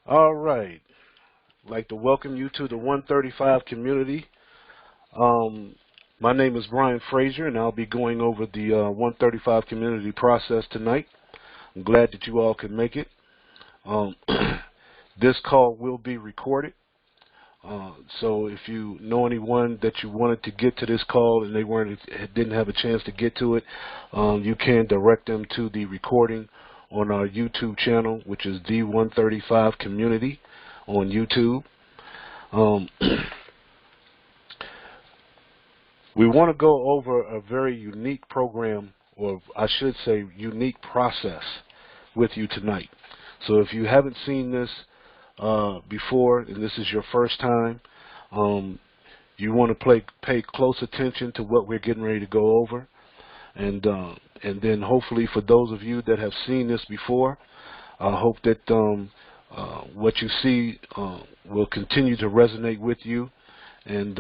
All right. I'd like to welcome you to the 135 community. Um, my name is Brian Frazier, and I'll be going over the 135 community process tonight. I'm glad that you all could make it. Um, this call will be recorded. So if you know anyone that you wanted to get to this call and they didn't have a chance to get to it, you can direct them to the recording on our YouTube channel, which is the 135 Community on YouTube. We want to go over a very unique program, or I should say unique process, with you tonight. So if you haven't seen this before and this is your first time, you want to pay close attention to what we're getting ready to go over, and then hopefully for those of you that have seen this before, I hope that what you see will continue to resonate with you and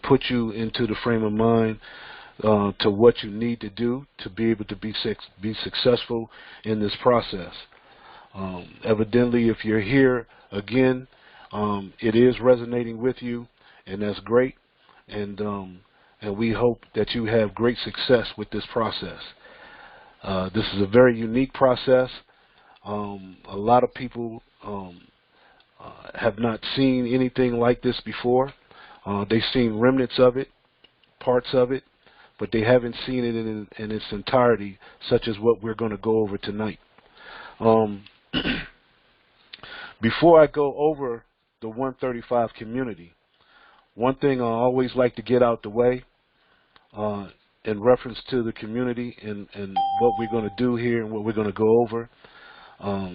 put you into the frame of mind to what you need to do to be able to be successful in this process. Evidently, if you're here again, it is resonating with you, and that's great. And we hope that you have great success with this process. This is a very unique process. A lot of people have not seen anything like this before. They've seen remnants of it, parts of it, but they haven't seen it in its entirety, such as what we're going to go over tonight. Before I go over the 135 community, one thing I always like to get out the way in reference to the community and what we're going to do here and what we're going to go over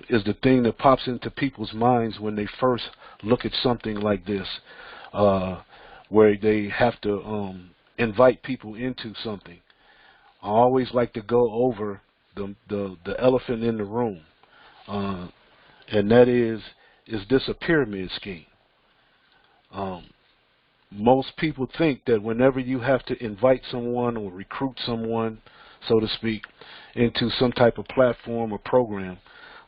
is the thing that pops into people's minds when they first look at something like this, where they have to invite people into something. I always like to go over the elephant in the room, and that is this a pyramid scheme? Most people think that whenever you have to invite someone or recruit someone, so to speak, into some type of platform or program,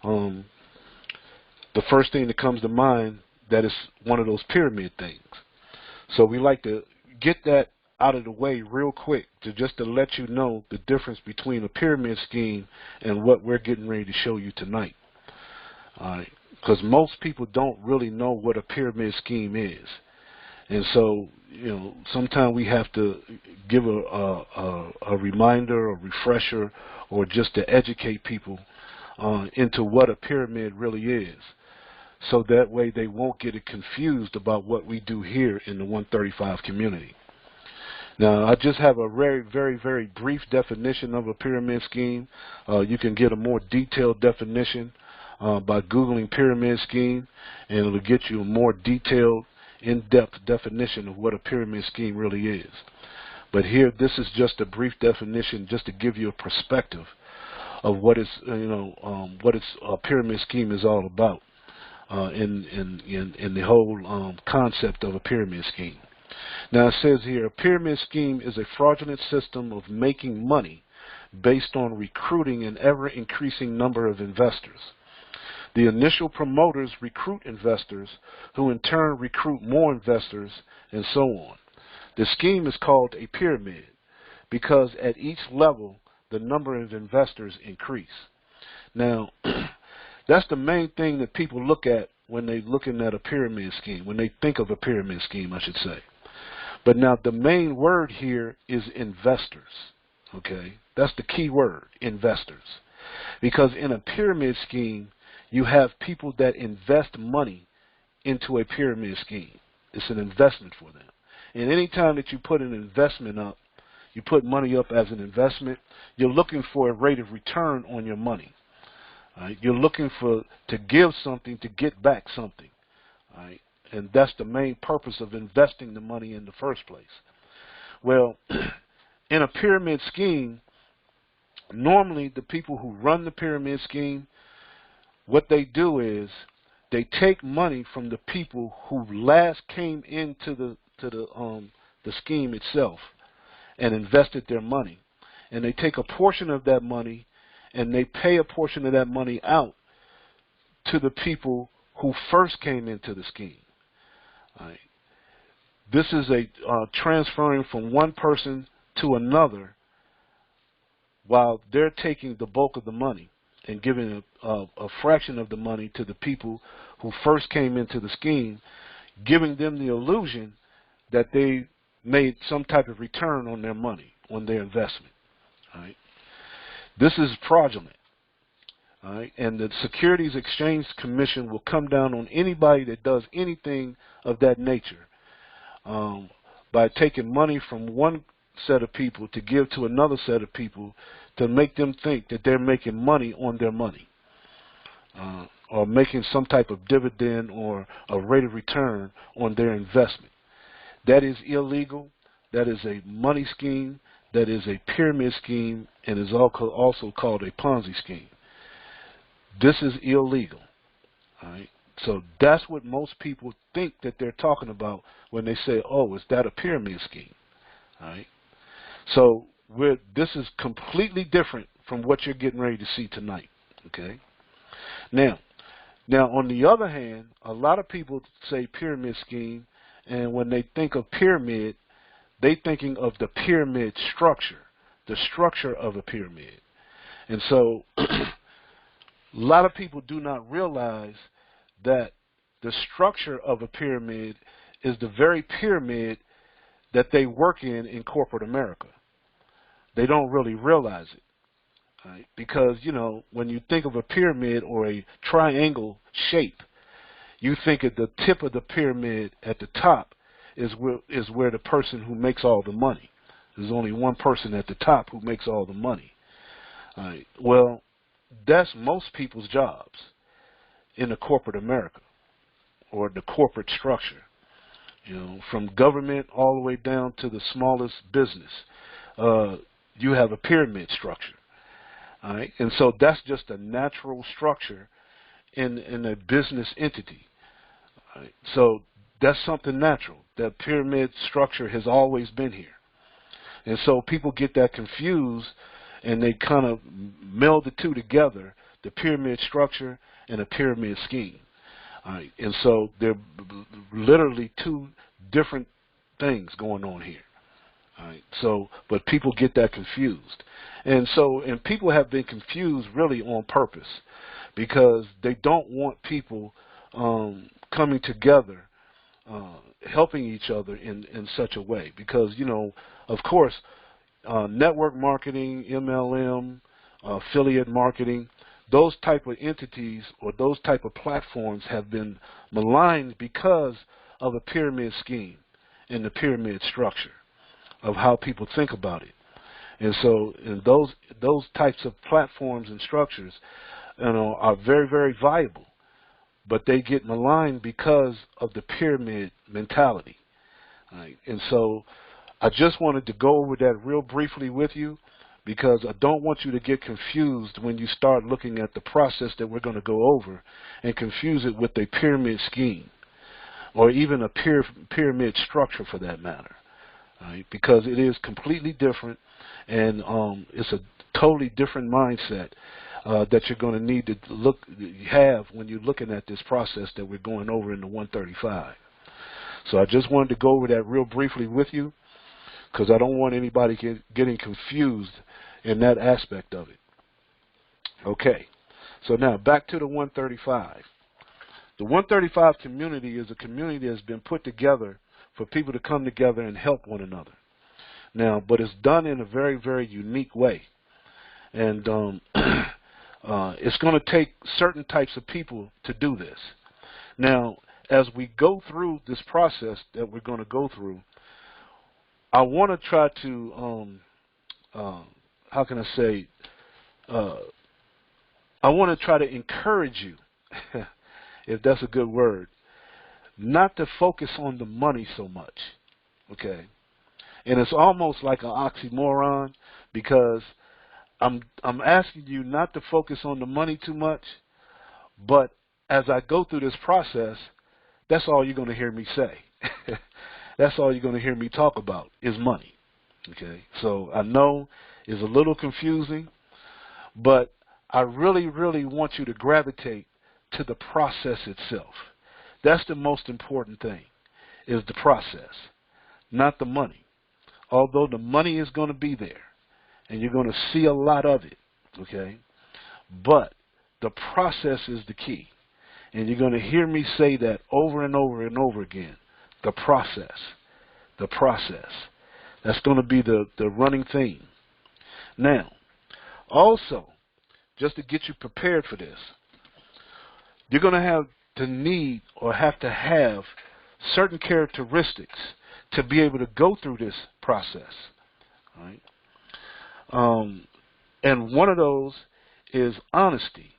the first thing that comes to mind that is one of those pyramid things. So we like to get that out of the way real quick just to let you know the difference between a pyramid scheme and what we're getting ready to show you tonight. Because most people don't really know what a pyramid scheme is. And so, sometimes we have to give a reminder, a refresher, or just to educate people into what a pyramid really is. So that way they won't get it confused about what we do here in the 135 community. Now, I just have a very, very, very brief definition of a pyramid scheme. You can get a more detailed definition by Googling pyramid scheme, and it'll get you a more detailed, in-depth definition of what a pyramid scheme really is. But here, this is just a brief definition just to give you a perspective of what a pyramid scheme is all about. In the whole concept of a pyramid scheme. Now it says here, a pyramid scheme is a fraudulent system of making money based on recruiting an ever-increasing number of investors. The initial promoters recruit investors who in turn recruit more investors and so on. The scheme is called a pyramid because at each level the number of investors increase. Now, that's the main thing that people look at when they're looking at a pyramid scheme, when they think of a pyramid scheme, I should say. But now the main word here is investors, okay? That's the key word, investors. Because in a pyramid scheme, you have people that invest money into a pyramid scheme. It's an investment for them. And any time that you put an investment up, you put money up as an investment, you're looking for a rate of return on your money. Right? You're looking to give something to get back something, right? And that's the main purpose of investing the money in the first place. Well, in a pyramid scheme, normally the people who run the pyramid scheme, what they do is they take money from the people who last came into the scheme itself and invested their money, and they take a portion of that money and they pay a portion of that money out to the people who first came into the scheme. All right. This is a transferring from one person to another while they're taking the bulk of the money and giving a fraction of the money to the people who first came into the scheme, giving them the illusion that they made some type of return on their money, on their investment. All right. This is fraudulent. All right. And the Securities Exchange Commission will come down on anybody that does anything of that nature by taking money from one set of people to give to another set of people to make them think that they're making money on their money or making some type of dividend or a rate of return on their investment. That is illegal. That is a money scheme. That is a pyramid scheme, and is also called a Ponzi scheme. This is illegal. All right? So that's what most people think that they're talking about when they say, oh, is that a pyramid scheme? All right? So this is completely different from what you're getting ready to see tonight. Okay? Now on the other hand, a lot of people say pyramid scheme, and when they think of pyramid, they're thinking of the pyramid structure, the structure of a pyramid. And so a lot of people do not realize that the structure of a pyramid is the very pyramid that they work in corporate America. They don't really realize it. Right? Because, you know, when you think of a pyramid or a triangle shape, you think at the tip of the pyramid at the top is where the person who makes all the money. There's only one person at the top who makes all the money. All right. Well, that's most people's jobs in the corporate America or the corporate structure. You know, from government all the way down to the smallest business, you have a pyramid structure. All right, and so that's just a natural structure in a business entity. All right, so that's something natural. That pyramid structure has always been here, and so people get that confused, and they kind of meld the two together: the pyramid structure and a pyramid scheme. All right, and so they're literally two different things going on here. All right, so, but people get that confused. And people have been confused really on purpose because they don't want people coming together, helping each other in such a way. Because, you know, of course, network marketing, MLM, affiliate marketing, those type of entities or those type of platforms have been maligned because of a pyramid scheme and the pyramid structure of how people think about it. And so those types of platforms and structures, you know, are very, very viable, but they get maligned because of the pyramid mentality. Right? And so I just wanted to go over that real briefly with you because I don't want you to get confused when you start looking at the process that we're going to go over and confuse it with a pyramid scheme or even a pyramid structure for that matter. Right? Because it is completely different, and it's a totally different mindset that you're going to need to have when you're looking at this process that we're going over in the 135. So I just wanted to go over that real briefly with you because I don't want anybody getting confused in that aspect of it. Okay, so now back to the 135. The 135 community is a community that's been put together for people to come together and help one another. Now, but it's done in a very, very unique way. And it's going to take certain types of people to do this. Now, as we go through this process that we're going to go through, I want to try to, how can I say, I want to try to encourage you, if that's a good word, not to focus on the money so much, okay? And it's almost like an oxymoron because I'm asking you not to focus on the money too much, but as I go through this process, that's all you're going to hear me say. That's all you're going to hear me talk about is money, okay? So I know it's a little confusing, but I really, really want you to gravitate to the process itself. That's the most important thing, is the process, not the money. Although the money is going to be there, and you're going to see a lot of it, okay? But the process is the key. And you're going to hear me say that over and over and over again. The process. The process. That's going to be the running theme. Now, also, just to get you prepared for this, you're going to have to need or have to have certain characteristics to be able to go through this process. All right? And one of those is honesty.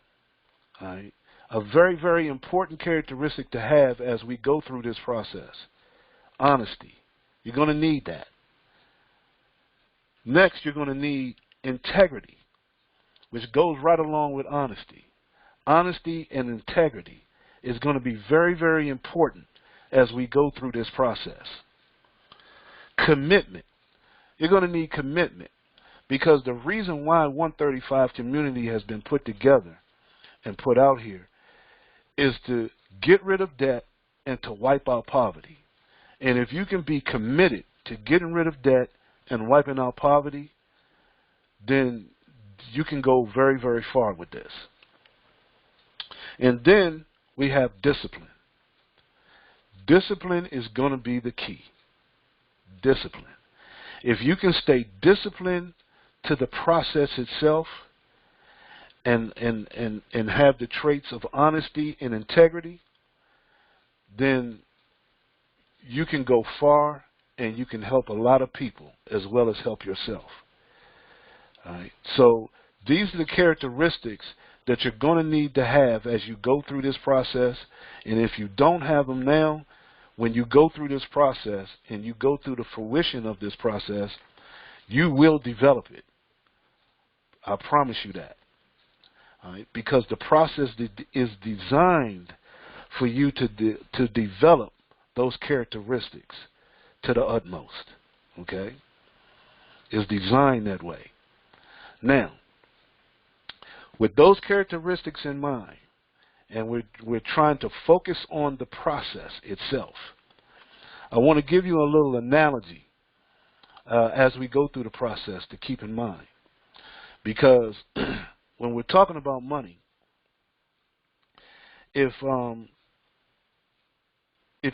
All right? A very, very important characteristic to have as we go through this process. Honesty. You're going to need that. Next, you're going to need integrity, which goes right along with honesty. Honesty and integrity is going to be very, very important as we go through this process. Commitment. You're going to need commitment, because the reason why 135 community has been put together and put out here is to get rid of debt and to wipe out poverty. And if you can be committed to getting rid of debt and wiping out poverty, then you can go very, very far with this. And then we have discipline. Discipline is going to be the key. Discipline. If you can stay disciplined to the process itself and have the traits of honesty and integrity, then you can go far and you can help a lot of people as well as help yourself. All right. So these are the characteristics that you're going to need to have as you go through this process. And if you don't have them now, when you go through this process and you go through the fruition of this process, you will develop it. I promise you that. All right? Because the process is designed for you to develop those characteristics to the utmost. Okay? It's designed that way. Now, with those characteristics in mind, and we're trying to focus on the process itself, I want to give you a little analogy as we go through the process to keep in mind. Because when we're talking about money, if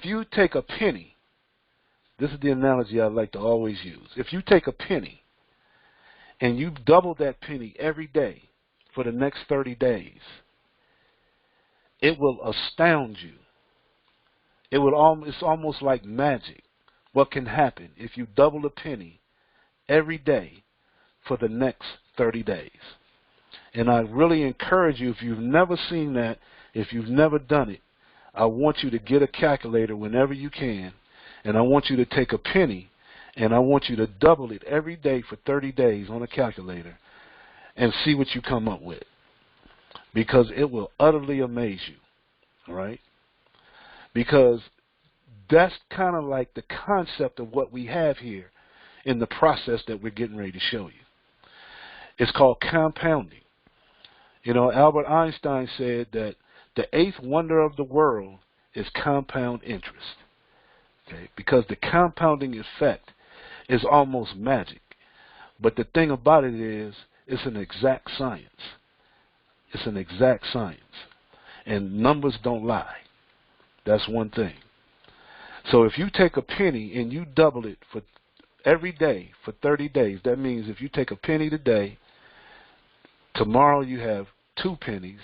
you take a penny, this is the analogy I like to always use. If you take a penny and you double that penny every day for the next 30 days, it will astound you. It's almost like magic what can happen if you double a penny every day for the next 30 days. And I really encourage you, if you've never seen that, if you've never done it, I want you to get a calculator whenever you can, and I want you to take a penny, and I want you to double it every day for 30 days on a calculator and see what you come up with, because it will utterly amaze you. All right? Because that's kind of like the concept of what we have here in the process that we're getting ready to show you. It's called compounding. You know, Albert Einstein said that the eighth wonder of the world is compound interest. Okay? Because the compounding effect is almost magic. But the thing about it is, it's an exact science. It's an exact science. And numbers don't lie. That's one thing. So if you take a penny and you double it for every day for 30 days, that means if you take a penny today, tomorrow you have 2 pennies,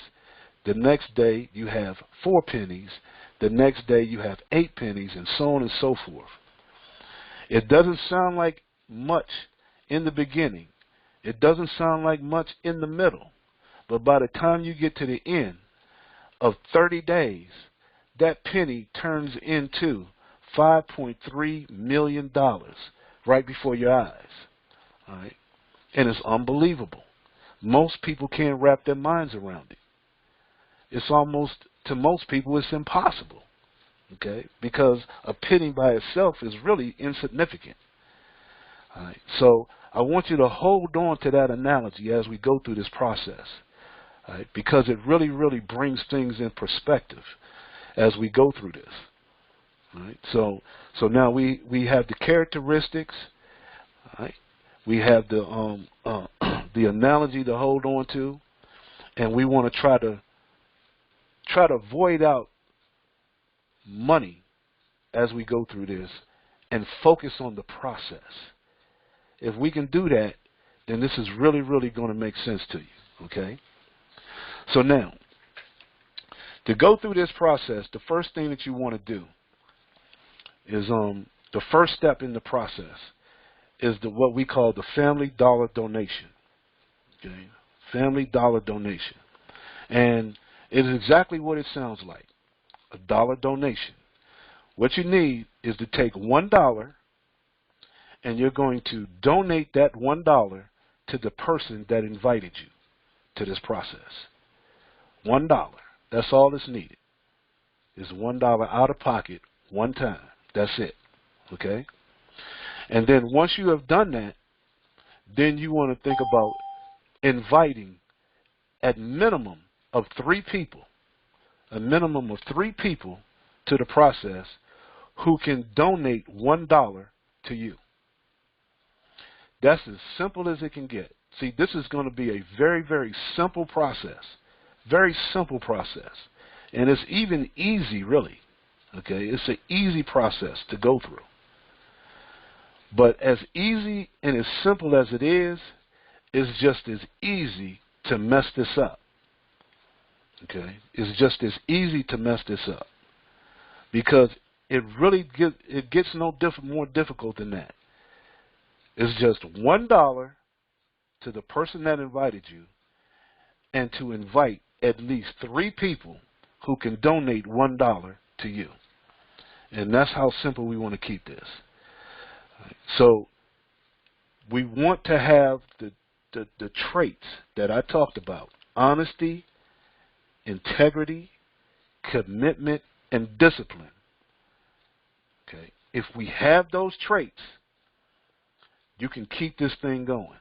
the next day you have 4 pennies, the next day you have 8 pennies, and so on and so forth. It doesn't sound like much in the beginning. It doesn't sound like much in the middle. But by the time you get to the end of 30 days, that penny turns into $5.3 million right before your eyes. All right? And it's unbelievable. Most people can't wrap their minds around it. It's almost, to most people, it's impossible. Okay? Because a penny by itself is really insignificant. All right? So I want you to hold on to that analogy as we go through this process. right? Because it really, really brings things in perspective as we go through this. Right? So now we have the characteristics, right? We have the the analogy to hold on to, and we want to try to void out money as we go through this and focus on the process. If we can do that, then this is really, really going to make sense to you, okay? So now, to go through this process, the first thing that you want to do is the first step in the process is what we call the family dollar donation. Okay? Family dollar donation. And it is exactly what it sounds like, a dollar donation. What you need is to take $1 and you're going to donate that $1 to the person that invited you to this process. $1. That's all that's needed. Is $1 out of pocket one time. That's it. Okay? And then once you have done that, then you want to think about inviting at minimum of 3 people, a minimum of 3 people to the process who can donate $1 to you. That's as simple as it can get. See, this is going to be a very, very simple process. Very simple process. And it's even easy, really. Okay? It's an easy process to go through. But as easy and as simple as it is, it's just as easy to mess this up. Okay? It's just as easy to mess this up. Because it really gets no more difficult than that. It's just $1 to the person that invited you, and to invite at least 3 people who can donate $1 to you. And that's how simple we want to keep this. So we want to have the traits that I talked about: honesty, integrity, commitment, and discipline. Okay? If we have those traits, you can keep this thing going.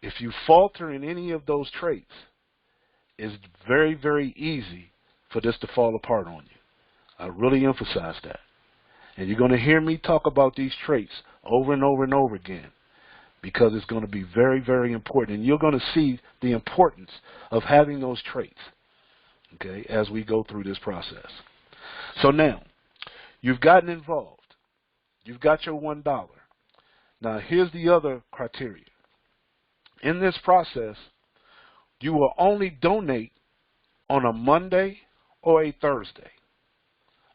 If you falter in any of those traits, it's very, very easy for this to fall apart on you. I really emphasize that. And you're going to hear me talk about these traits over and over and over again, because it's going to be very, very important. And you're going to see the importance of having those traits, okay, as we go through this process. So now, you've gotten involved. You've got your $1. Now, here's the other criteria. In this process, you will only donate on a Monday or a Thursday.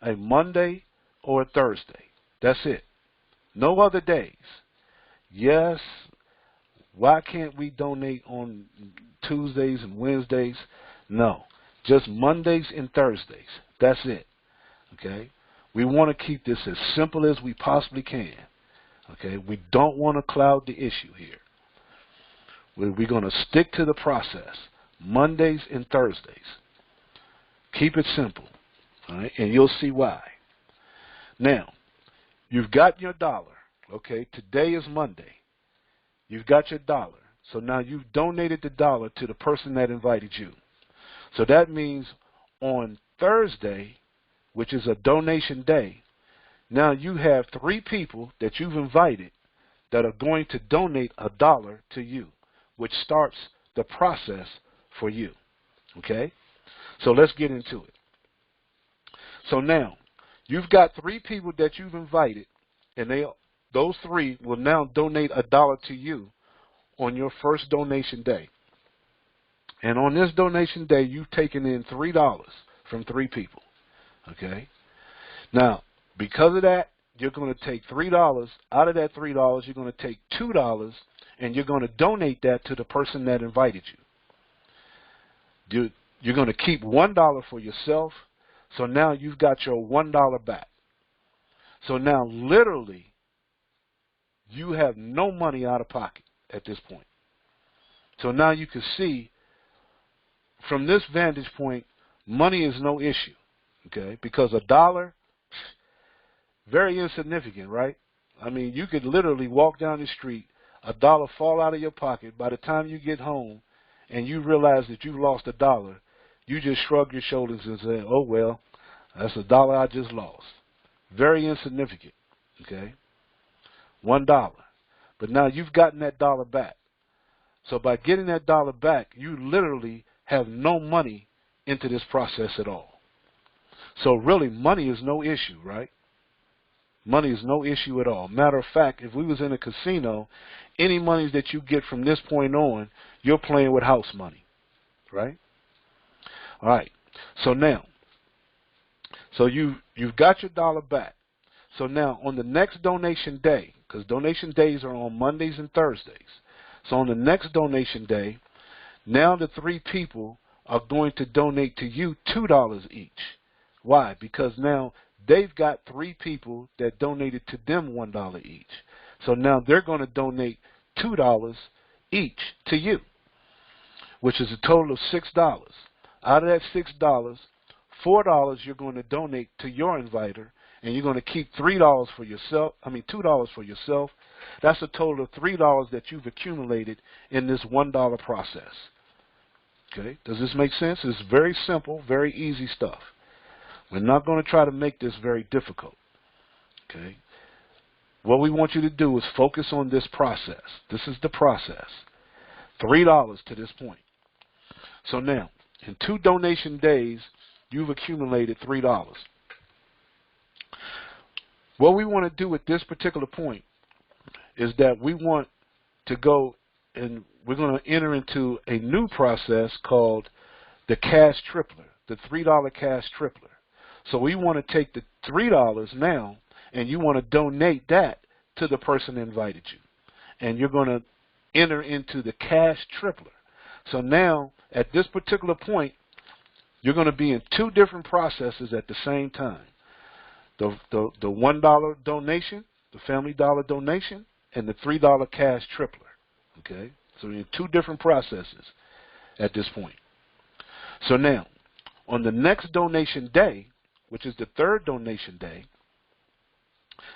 A Monday or a Thursday. That's it. No other days. Yes, why can't we donate on Tuesdays and Wednesdays? No, just Mondays and Thursdays. That's it. Okay? We want to keep this as simple as we possibly can. Okay? We don't want to cloud the issue here. We're going to stick to the process. Mondays and Thursdays. Keep it simple. All right? And you'll see why. Now, you've got your $1. Okay? Today is Monday. You've got your $1. So now you've donated the $1 to the person that invited you. So that means on Thursday, which is a donation day, now you have 3 people that you've invited that are going to donate $1 to you, which starts the process for you. Okay? So let's get into it. So now, you've got 3 people that you've invited, and those 3 will now donate $1 to you on your first donation day. And on this donation day, you've taken in $3 from 3 people. Okay? Now, because of that, you're going to take $3. Out of that $3, you're going to take $2, and you're going to donate that to the person that invited you. You're going to keep $1 for yourself. So now you've got your $1 back. So now, literally, you have no money out of pocket at this point. So now you can see, from this vantage point, money is no issue. Okay? Because $1, very insignificant, right? I mean, you could literally walk down the street, $1 fall out of your pocket. By the time you get home, and you realize that you lost $1, you just shrug your shoulders and say, oh, well, that's $1 I just lost. Very insignificant, okay? $1. But now you've gotten that dollar back. So by getting that dollar back, you literally have no money into this process at all. So really, money is no issue, right? Money is no issue at all. Matter of fact, if we was in a casino, any monies that you get from this point on, you're playing with house money, right? All right. So now, you've got your dollar back. So now on the next donation day, because donation days are on Mondays and Thursdays. So on the next donation day, now the 3 people are going to donate to you $2 each. Why? Because now they've got 3 people that donated to them $1 each. So now they're going to donate $2 each to you, which is a total of $6. Out of that $6, $4 you're going to donate to your inviter, and you're going to keep $2 for yourself. That's a total of $3 that you've accumulated in this $1 process. Okay? Does this make sense? It's very simple, very easy stuff. We're not going to try to make this very difficult. Okay? What we want you to do is focus on this process. This is the process. $3 to this point. So now, in 2 donation days, you've accumulated $3. What we want to do at this particular point is that we want to go and we're going to enter into a new process called the cash tripler, the $3 cash tripler. So we want to take the $3 now and you want to donate that to the person that invited you. And you're going to enter into the cash tripler. So now at this particular point, you're going to be in 2 different processes at the same time. The $1 donation, the family dollar donation, and the $3 cash tripler. Okay? So you're in 2 different processes at this point. So now, on the next donation day, which is the 3rd donation day,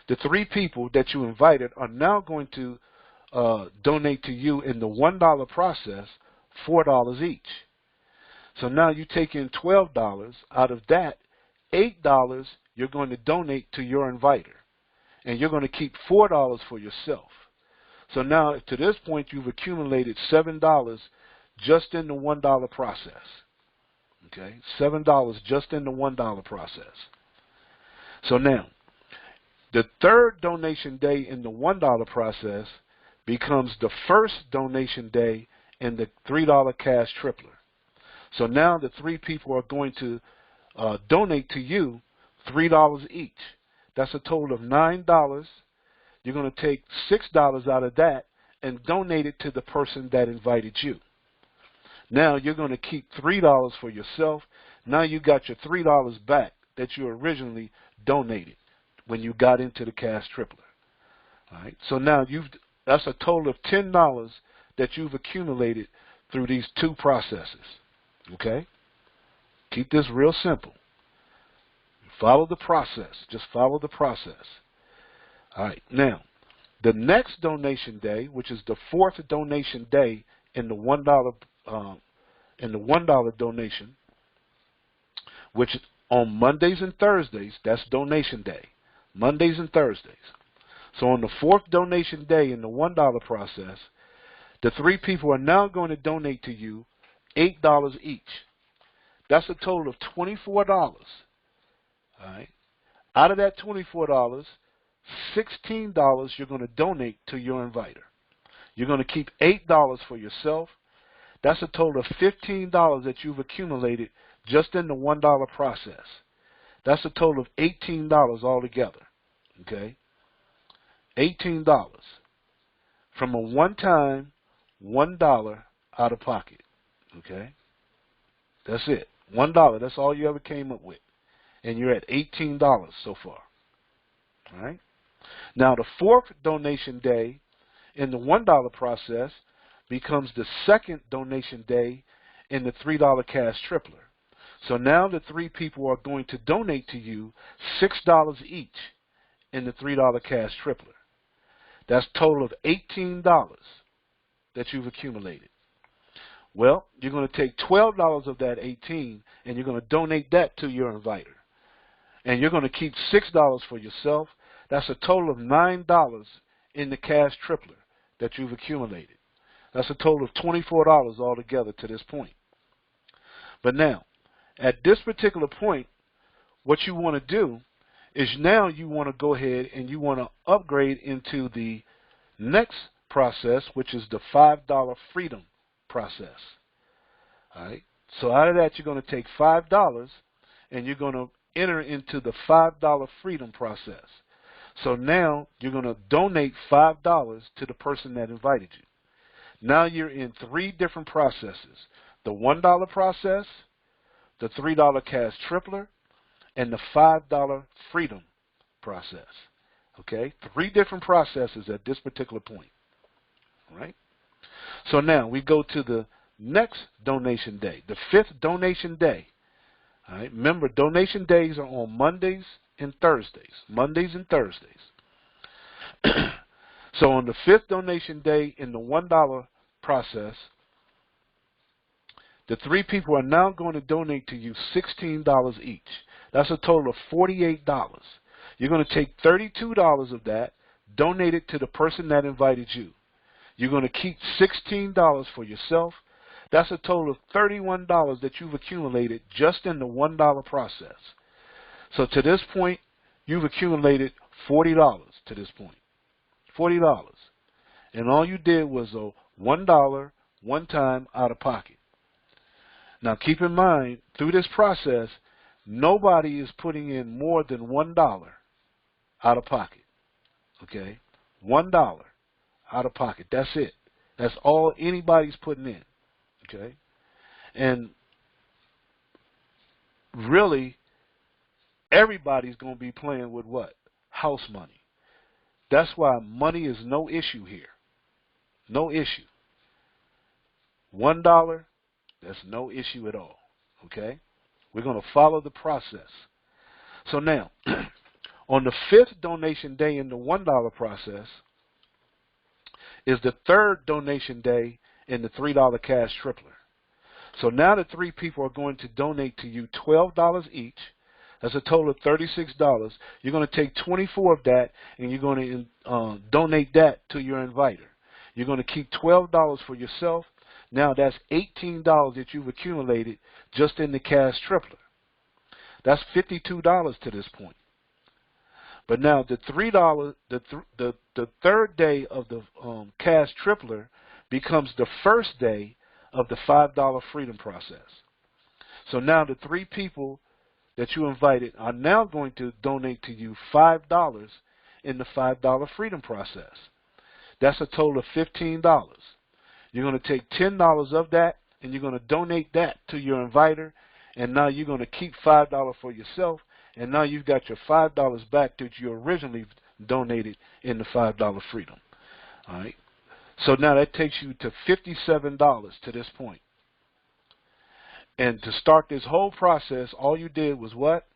the 3 people that you invited are now going to donate to you in the $1 process, $4 each. So now you take in $12. Out of that, $8 you're going to donate to your inviter. And you're going to keep $4 for yourself. So now, to this point, you've accumulated $7 just in the $1 process. Okay? $7 just in the $1 process. So now, the 3rd donation day in the $1 process becomes the 1st donation day in the $3 cash tripler. So now the 3 people are going to donate to you $3 each. That's a total of $9. You're going to take $6 out of that and donate it to the person that invited you. Now you're going to keep $3 for yourself. Now you got your $3 back that you originally donated when you got into the cash tripler. All right. So now that's a total of $10 that you've accumulated through these 2 processes. Okay? Keep this real simple. Follow the process. Just follow the process. All right. Now, the next donation day, which is the 4th donation day in the $1 donation, which on Mondays and Thursdays, that's donation day. Mondays and Thursdays. So on the 4th donation day in the $1 process, the 3 people are now going to donate to you $8 each. That's a total of $24. All right. Out of that $24, $16 you're going to donate to your inviter. You're going to keep $8 for yourself. That's a total of $15 that you've accumulated just in the $1 process. That's a total of $18 altogether. Okay? $18 from a one-time $1 out of pocket. Okay? That's it. $1. That's all you ever came up with. And you're at $18 so far. All right? Now, the 4th donation day in the $1 process becomes the 2nd donation day in the $3 cash tripler. So now the 3 people are going to donate to you $6 each in the $3 cash tripler. That's a total of $18 that you've accumulated. Well, you're going to take $12 of that 18 and you're going to donate that to your inviter. And you're going to keep $6 for yourself. That's a total of $9 in the cash tripler that you've accumulated. That's a total of $24 altogether to this point. But now, at this particular point, what you want to do is now you want to go ahead and you want to upgrade into the next process, which is the $5 freedom process. All right. So out of that, you're going to take $5 and you're going to enter into the $5 freedom process. So now you're going to donate $5 to the person that invited you. Now you're in 3 different processes: the $1 process, the $3 cash tripler, and the $5 freedom process. Okay, 3 different processes at this particular point. All right. So now we go to the next donation day, the 5th donation day. All right. Remember, donation days are on Mondays and Thursdays. Mondays and Thursdays. So on the 5th donation day in the $1 process, the 3 people are now going to donate to you $16 each. That's a total of $48. You're going to take $32 of that, donate it to the person that invited you. You're going to keep $16 for yourself. That's a total of $31 that you've accumulated just in the $1 process. So to this point, you've accumulated $40 to this point. $40. And all you did was a $1 one time out of pocket. Now keep in mind, through this process, nobody is putting in more than $1 out of pocket. Okay? $1 out of pocket. That's it. That's all anybody's putting in. Okay? And really, everybody's going to be playing with what? House money. That's why money is no issue here. No issue. $1, that's no issue at all. Okay? We're going to follow the process. So now, on the 5th donation day in the $1 process is the 3rd donation day in the $3 cash tripler. So now the 3 people are going to donate to you $12 each. That's a total of $36. You're going to take 24 of that and you're going to donate that to your inviter. You're going to keep $12 for yourself. Now that's $18 that you've accumulated just in the cash tripler. That's $52 to this point. But now the $3, the 3rd day of the cash tripler becomes the 1st day of the $5 freedom process. So now the 3 people that you invited are now going to donate to you $5 in the $5 freedom process. That's a total of $15. You're going to take $10 of that and you're going to donate that to your inviter, and now you're going to keep $5 for yourself, and now you've got your $5 back that you originally donated in the $5 freedom. All right. So now that takes you to $57 to this point. And to start this whole process, all you did was what?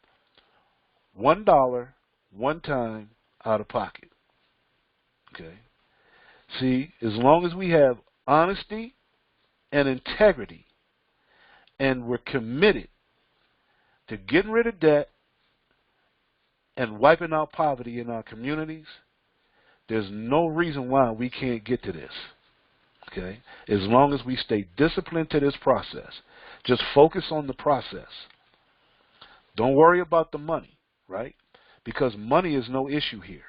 $1 one time out of pocket. Okay. See, as long as we have honesty and integrity, and we're committed to getting rid of debt and wiping out poverty in our communities, there's no reason why we can't get to this. Okay? As long as we stay disciplined to this process. Just focus on the process. Don't worry about the money, right? Because money is no issue here.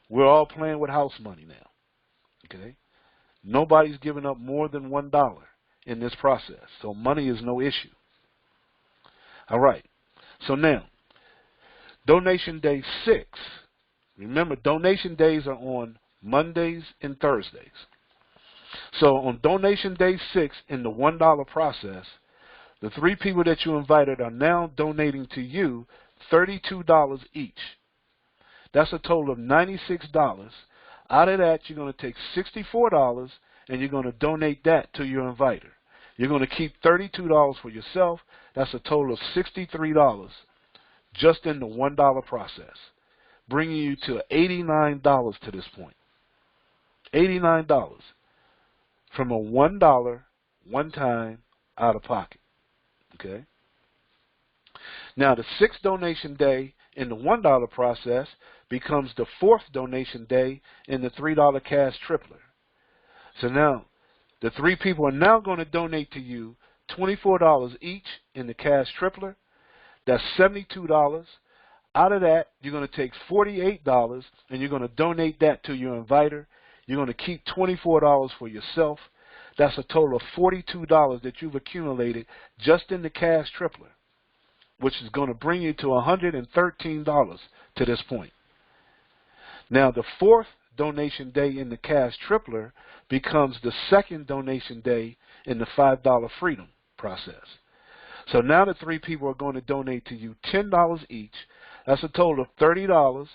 We're all playing with house money now. Okay? Nobody's giving up more than $1 in this process. So money is no issue. All right. So now, donation day 6. Remember, donation days are on Mondays and Thursdays. So on donation day 6 in the $1 process, the 3 people that you invited are now donating to you $32 each. That's a total of $96. Out of that, you're going to take $64 and you're going to donate that to your inviter. You're going to keep $32 for yourself. That's a total of $63 just in the $1 process, bringing you to $89 to this point. $89 from a $1 one time, out of pocket. Okay. Now the 6th donation day in the $1 process becomes the 4th donation day in the $3 cash tripler. So now the 3 people are now going to donate to you $24 each in the cash tripler. That's $72. Out of that, you're going to take $48 and you're going to donate that to your inviter. You're going to keep $24 for yourself. That's a total of $42 that you've accumulated just in the cash tripler, which is going to bring you to $113 to this point. Now the 4th donation day in the cash tripler becomes the 2nd donation day in the $5 freedom process. So now the 3 people are going to donate to you $10 each. That's a total of $30.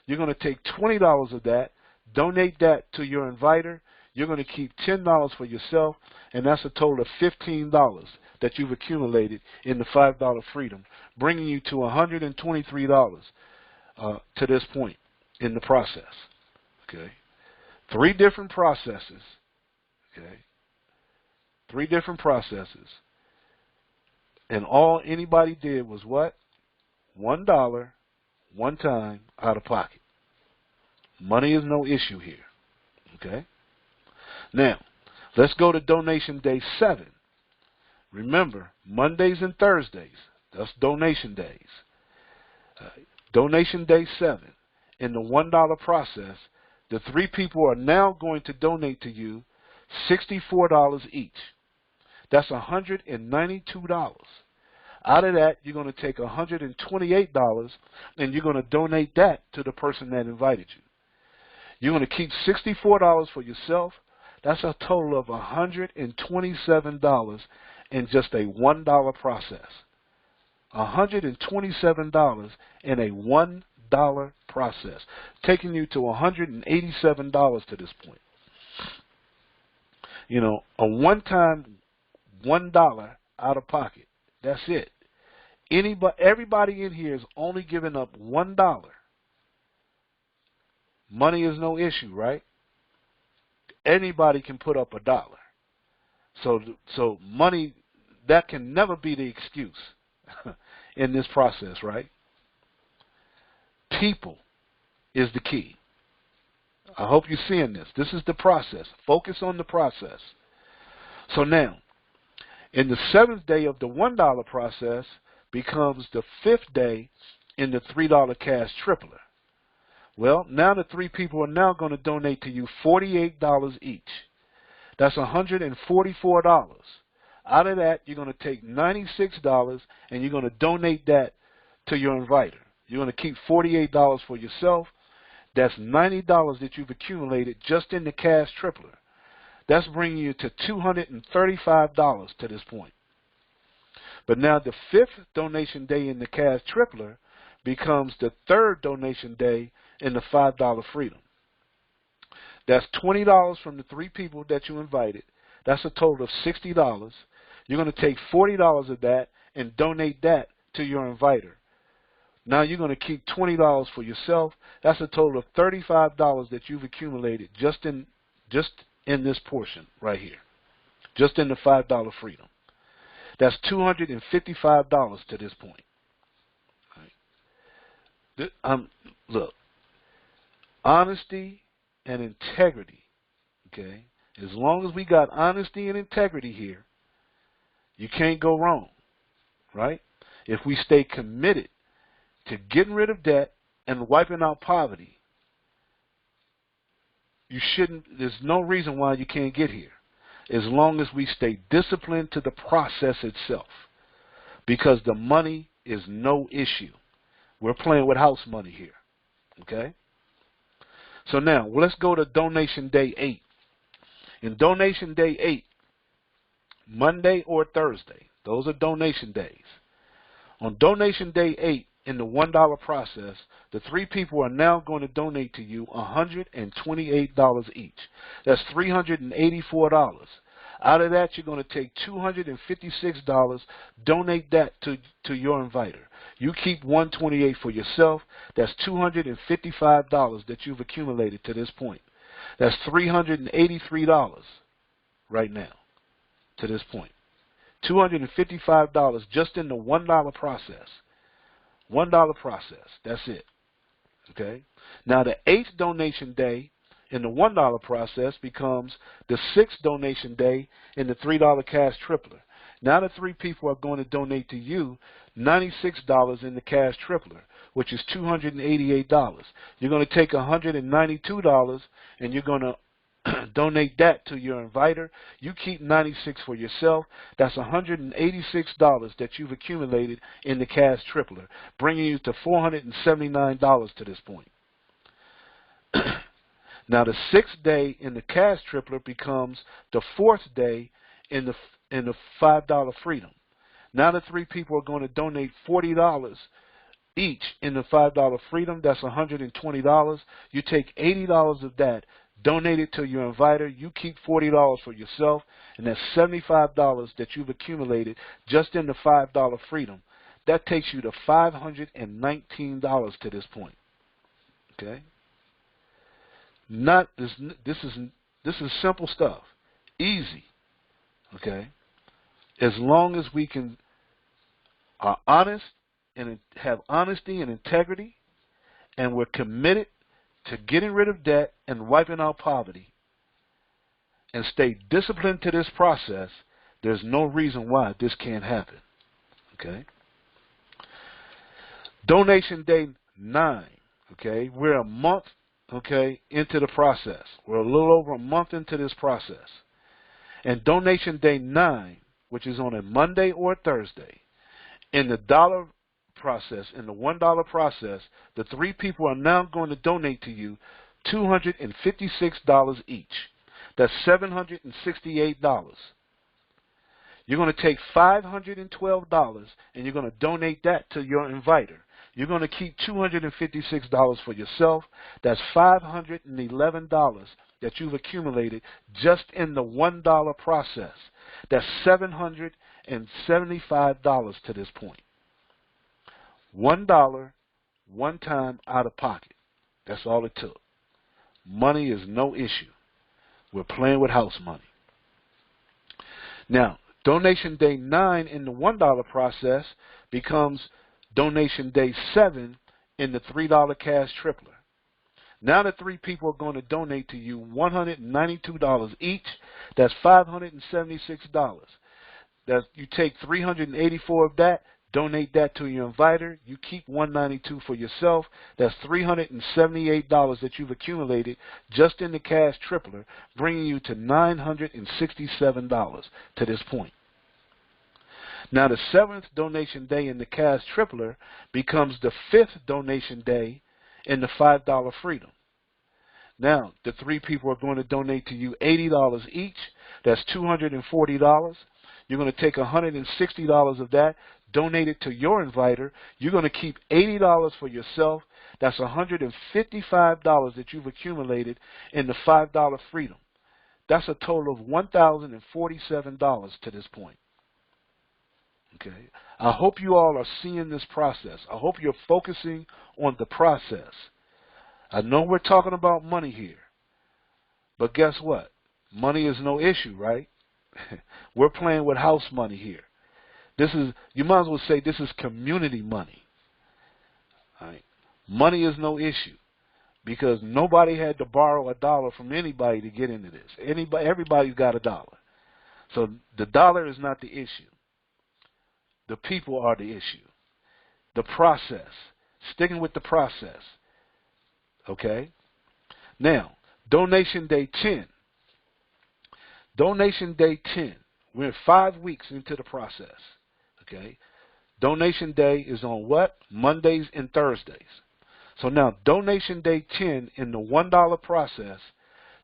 You're going to take $20 of that, donate that to your inviter. You're going to keep $10 for yourself, and that's a total of $15 that you've accumulated in the $5 freedom, bringing you to $123 to this point in the process. Okay, 3 different processes. Okay, 3 different processes, and all anybody did was what? $1, one time, out of pocket. Money is no issue here. Okay. Now, let's go to donation day 7. Remember, Mondays and Thursdays, that's donation days. Donation day 7, in the $1 process, the 3 people are now going to donate to you $64 each. That's $192. Out of that, you're going to take $128 and you're going to donate that to the person that invited you. You're going to keep $64 for yourself. That's a total of $127 in just a $1 process. $127 in a $1 process, taking you to $187 to this point. You know, a one-time $1 out of pocket. That's it. Everybody in here is only giving up $1. Money is no issue, right? Anybody can put up $1. So money, that can never be the excuse in this process, right? People is the key. I hope you're seeing this. This is the process. Focus on the process. So now, in the 7th day of the $1 process becomes the 5th day in the $3 cash tripler. Well, now the 3 people are now going to donate to you $48 each. That's $144. Out of that, you're going to take $96 and you're going to donate that to your inviter. You're going to keep $48 for yourself. That's $90 that you've accumulated just in the cash tripler. That's bringing you to $235 to this point. But now the 5th donation day in the cash tripler becomes the 3rd donation day in the $5 freedom. That's $20 from the 3 people that you invited. That's a total of $60. You're going to take $40 of that and donate that to your inviter. Now you're going to keep $20 for yourself. That's a total of $35 that you've accumulated just in this portion right here, just in the $5 freedom. That's $255 to this point. Right. Look, honesty and integrity, okay? As long as we got honesty and integrity here, you can't go wrong, right? If we stay committed to getting rid of debt and wiping out poverty, there's no reason why you can't get here, as long as we stay disciplined to the process itself, because the money is no issue. We're playing with house money here, okay? So now, let's go to donation day 8. In donation day 8, Monday or Thursday, those are donation days. On donation day 8, in the $1 process, the 3 people are now going to donate to you $128 each. That's $384. Out of that, you're going to take $256, donate that to your inviter. You keep $128 for yourself. That's $255 that you've accumulated to this point. That's $383 right now. to this point. $255 just in the $1 process. $1 process. That's it. Okay. Now the 8th donation day in the $1 process becomes the 6th donation day in the $3 cash tripler. Now the 3 people are going to donate to you $96 in the cash tripler, which is $288. You're going to take $192 and you're going to donate that to your inviter. You keep $96 for yourself. That's $186 that you've accumulated in the cash tripler, bringing you to $479 to this point. Now the 6th day in the cash tripler becomes the 4th day in the $5 freedom. Now the 3 people are going to donate $40 each in the $5 freedom. That's $120. You take $80 of that, donate it to your inviter. You keep $40 for yourself, and that's $75 that you've accumulated just in the $5 freedom. That takes you to $519 to this point. Okay. This is simple stuff, easy. Okay. As long as we are honest and have honesty and integrity, and we're committed to getting rid of debt and wiping out poverty, and stay disciplined to this process, there's no reason why this can't happen. Okay. Donation day 9. Okay. We're a month, okay, into the process. We're a little over a month into this process. And donation day 9, which is on a Monday or a Thursday, in the dollar process, in the $1 process, the 3 people are now going to donate to you $256 each. That's $768. You're going to take $512 and you're going to donate that to your inviter. You're going to keep $256 for yourself. That's $511 that you've accumulated just in the $1 process. That's $775 to this point. $1, one time out of pocket. That's all it took. Money is no issue. We're playing with house money. Now, donation day 9 in the $1 process becomes donation day 7 in the $3 cash tripler. Now the 3 people are going to donate to you $192 each. That's $576. You take $384 of that, donate that to your inviter. You keep $192 for yourself. That's $378 that you've accumulated just in the cash tripler, bringing you to $967 to this point. Now the 7th donation day in the cash tripler becomes the 5th donation day in the $5 freedom. Now the 3 people are going to donate to you $80 each. That's $240. You're going to take $160 of that, donate it to your inviter. You're going to keep $80 for yourself. That's $155 that you've accumulated in the $5 freedom. That's a total of $1,047 to this point. Okay. I hope you all are seeing this process. I hope you're focusing on the process. I know we're talking about money here, but guess what? Money is no issue, right? We're playing with house money here. You might as well say this is community money. All right. Money is no issue because nobody had to borrow $1 from anybody to get into this. Everybody's got $1. So the dollar is not the issue. The people are the issue. The process. Sticking with the process. Okay? Now, donation day 10. Donation day 10. We're 5 weeks into the process. Okay? Donation day is on what? Mondays and Thursdays. So now, donation day 10 in the $1 process,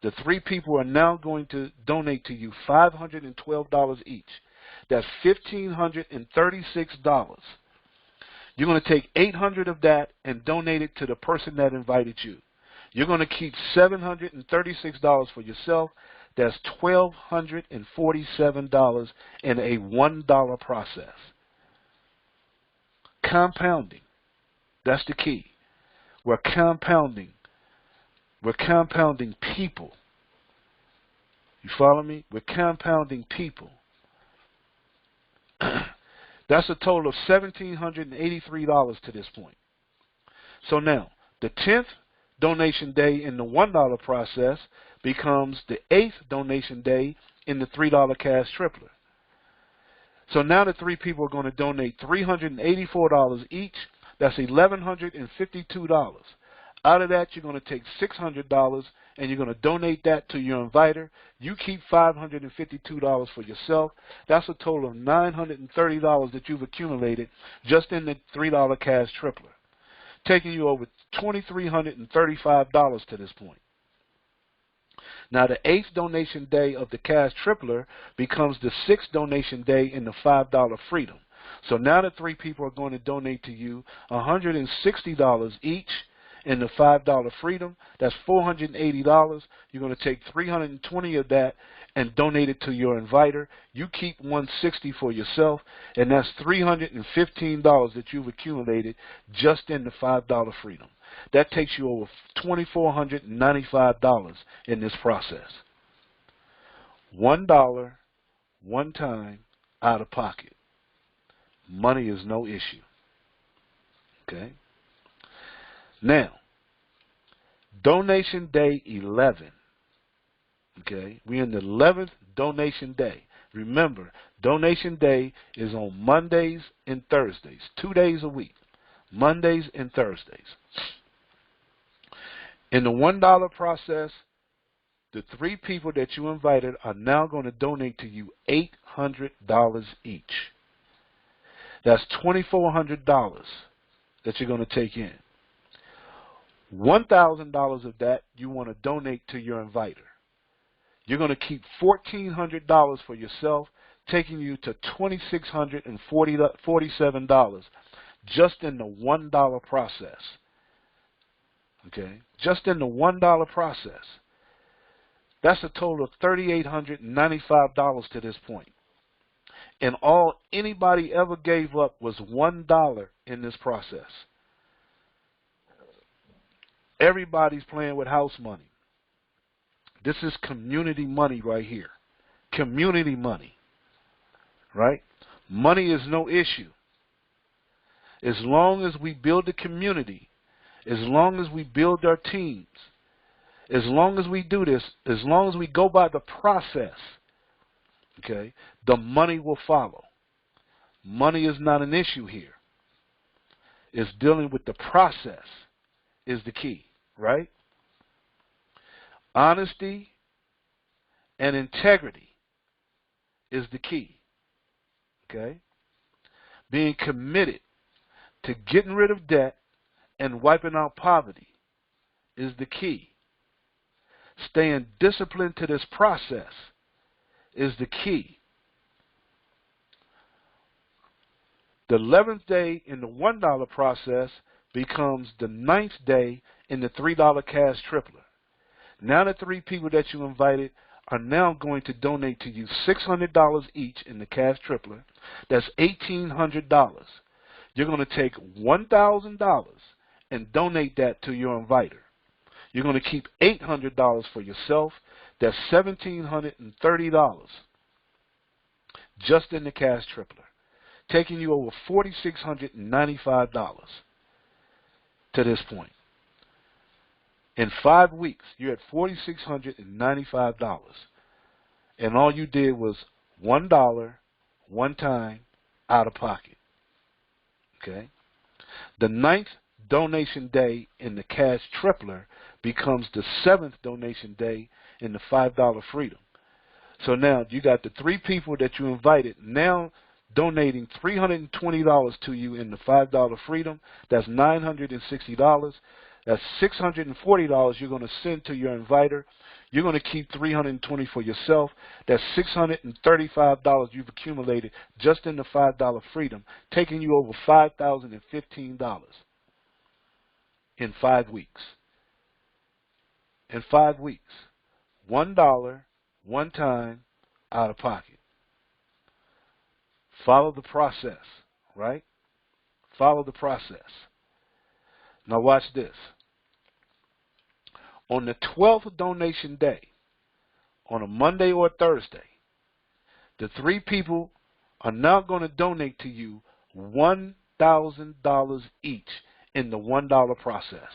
the 3 people are now going to donate to you $512 each. That's $1,536. You're going to take $800 of that and donate it to the person that invited you. You're going to keep $736 for yourself. That's $1,247 in a $1 process. Compounding. That's the key. We're compounding. We're compounding people. You follow me? We're compounding people. That's a total of $1,783 to this point. So now, the 10th donation day in the $1 process becomes the 8th donation day in the $3 cash tripler. So now the three people are going to donate $384 each. That's $1,152. Out of that, you're going to take $600 and you're going to donate that to your inviter. You keep $552 for yourself. That's a total of $930 that you've accumulated just in the $3 cash tripler, taking you over $2,335 to this point. Now, the 8th donation day of the cash tripler becomes the 6th donation day in the $5 freedom. So now the three people are going to donate to you $160 each in the $5 freedom. That's $480. You're going to take $320 of that and donate it to your inviter. You keep $160 for yourself, and that's $315 that you've accumulated just in the $5 freedom. That takes you over $2,495 in this process. $1, one time, out of pocket. Money is no issue. Okay? Now, donation day 11. Okay? We're in the 11th donation day. Remember, donation day is on Mondays and Thursdays, 2 days a week. Mondays and Thursdays. In the $1 process, the three people that you invited are now going to donate to you $800 each. That's $2,400 that you're going to take in. $1,000 of that you want to donate to your inviter. You're going to keep $1,400 for yourself, taking you to $2,647 just in the $1 process. Okay, just in the $1 process. That's a total of $3,895 to this point. And all anybody ever gave up was $1 in this process. Everybody's playing with house money. This is community money right here. Community money. Right? Money is no issue. As long as we build a community, as long as we build our teams, as long as we do this, as long as we go by the process, okay, the money will follow. Money is not an issue here. It's dealing with the process is the key, right? Honesty and integrity is the key, okay? Being committed to getting rid of debt and wiping out poverty is the key. Staying disciplined to this process is the key. The 11th day in the $1 process becomes the 9th day in the $3 cash tripler. Now the three people that you invited are now going to donate to you $600 each in the cash tripler. That's $1,800. You're going to take $1,000 and donate that to your inviter. You're going to keep $800 for yourself. That's $1,730 just in the cash tripler, taking you over $4,695 to this point. In 5 weeks, you're at $4,695, and all you did was $1, one time, out of pocket. Okay? The 9th donation day in the cash tripler becomes the 7th donation day in the $5 freedom. So now you got the three people that you invited now donating $320 to you in the $5 freedom. That's $960. That's $640 you're going to send to your inviter. You're going to keep $320 for yourself. That's $635 you've accumulated just in the $5 freedom, taking you over $5,015 in 5 weeks. In 5 weeks. $1, one time, out of pocket. Follow the process, right? Follow the process. Now watch this. On the 12th donation day, on a Monday or Thursday, the three people are now going to donate to you $1,000 each in the $1 process.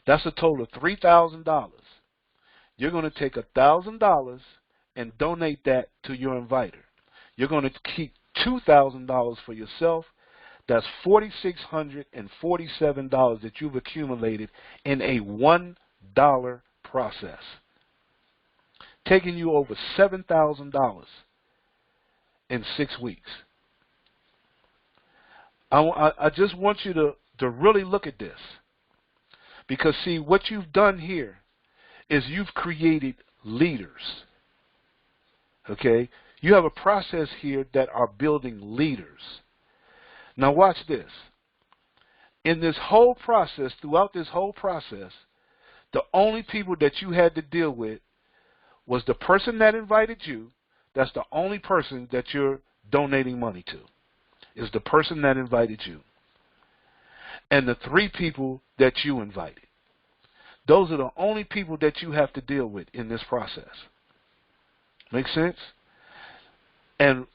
That's a total of $3,000. You're going to take $1,000 and donate that to your inviter. You're going to keep $2,000 for yourself. That's $4,647 that you've accumulated in a $1 process, taking you over $7,000 in 6 weeks. I just want you to really look at this, because see, what you've done here is you've created leaders. Okay? You have a process here that are building leaders. Now watch this. In this whole process, throughout this whole process, the only people that you had to deal with was the person that invited you. That's the only person that you're donating money to, is the person that invited you. And the 3 people that you invited. Those are the only people that you have to deal with in this process. Make sense? And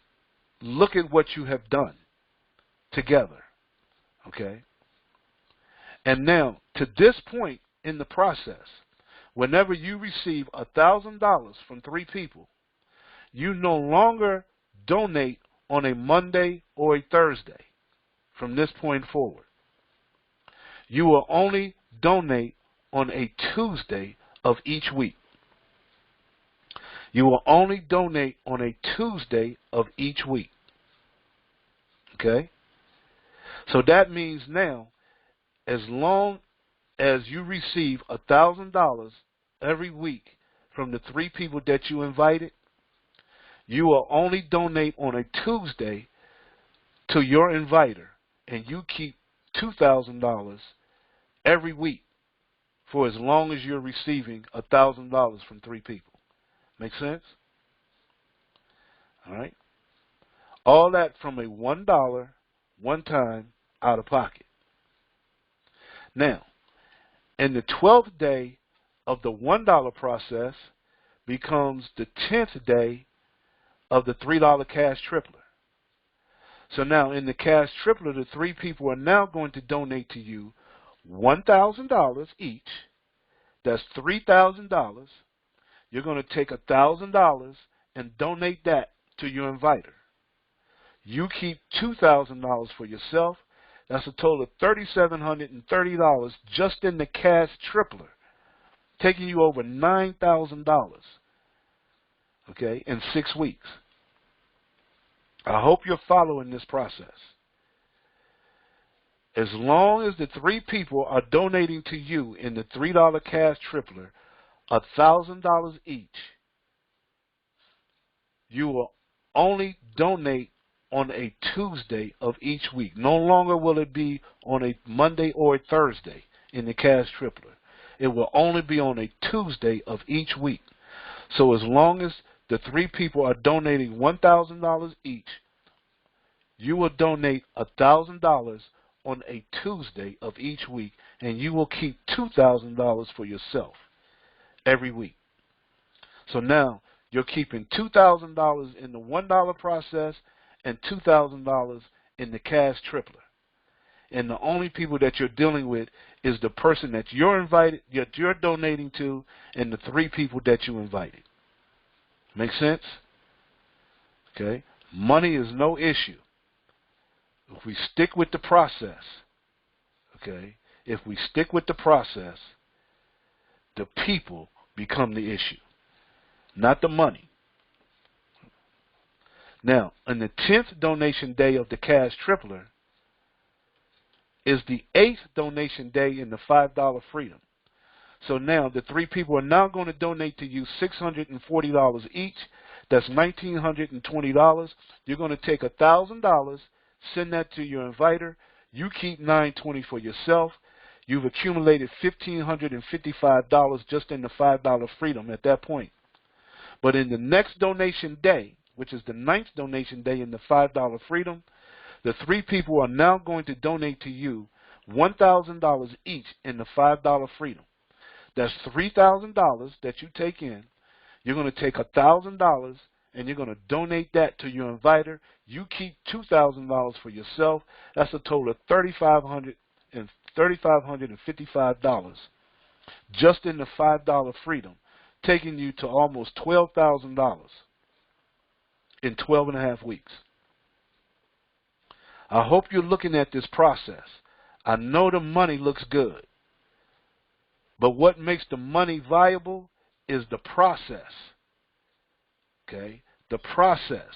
look at what you have done together. Okay? And now, to this point in the process, whenever you receive $1,000 from 3 people, you no longer donate on a Monday or a Thursday from this point forward. You will only donate on a Tuesday of each week. You will only donate on a Tuesday of each week. Okay? So that means now, as long as you receive $1,000 every week from the 3 people that you invited, you will only donate on a Tuesday to your inviter, and you keep $2,000 every week for as long as you're receiving $1,000 from 3 people. Make sense? All right. All that from a $1, one time, out of pocket. Now, in the 12th day of the $1 process becomes the 10th day of the $3 cash tripler. So now in the cash tripler, the 3 people are now going to donate to you $1,000 each. That's $3,000. You're going to take $1,000 and donate that to your inviter. You keep $2,000 for yourself. That's a total of $3,730 just in the cash tripler, taking you over $9,000, okay, in 6 weeks. I hope you're following this process. As long as the 3 people are donating to you in the $3 cash tripler $1,000 each, you will only donate on a Tuesday of each week. No longer will it be on a Monday or a Thursday in the cash tripler. It will only be on a Tuesday of each week. So as long as the 3 people are donating $1,000 each, you will donate $1,000 on a Tuesday of each week, and you will keep $2,000 for yourself every week. So now you're keeping $2,000 in the $1 process and $2,000 in the cash tripler. And the only people that you're dealing with is the person that you're invited, that you're donating to, and the 3 people that you invited. Make sense? Okay? Money is no issue. If we stick with the process, okay? If we stick with the process, the people become the issue, not the money. Now, on the 10th donation day of the cash tripler is the 8th donation day in the $5 freedom. So now the 3 people are now going to donate to you $640 each. That's $1,920. You're going to take $1,000, send that to your inviter. You keep $920 for yourself. You've accumulated $1,555 just in the $5 freedom at that point. But in the next donation day, which is the 9th donation day in the $5 freedom, the 3 people are now going to donate to you $1,000 each in the $5 freedom. That's $3,000 that you take in. You're going to take $1,000 and you're going to donate that to your inviter. You keep $2,000 for yourself. That's a total of $3,555 just in the $5 freedom, taking you to almost $12,000 in 12 and a half weeks. I hope you're looking at this process. I know the money looks good, but what makes the money viable is the process. Okay? The process.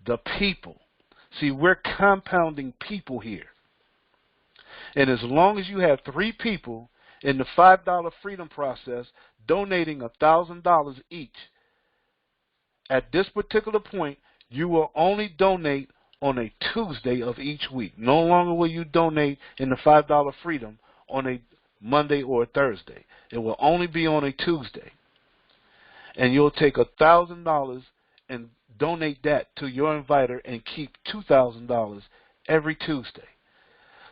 The people. See, we're compounding people here. And as long as you have 3 people in the $5 freedom process donating $1,000 each, at this particular point, you will only donate on a Tuesday of each week. No longer will you donate in the $5 freedom on a Monday or a Thursday. It will only be on a Tuesday. And you'll take $1,000 and donate that to your inviter and keep $2,000 every Tuesday.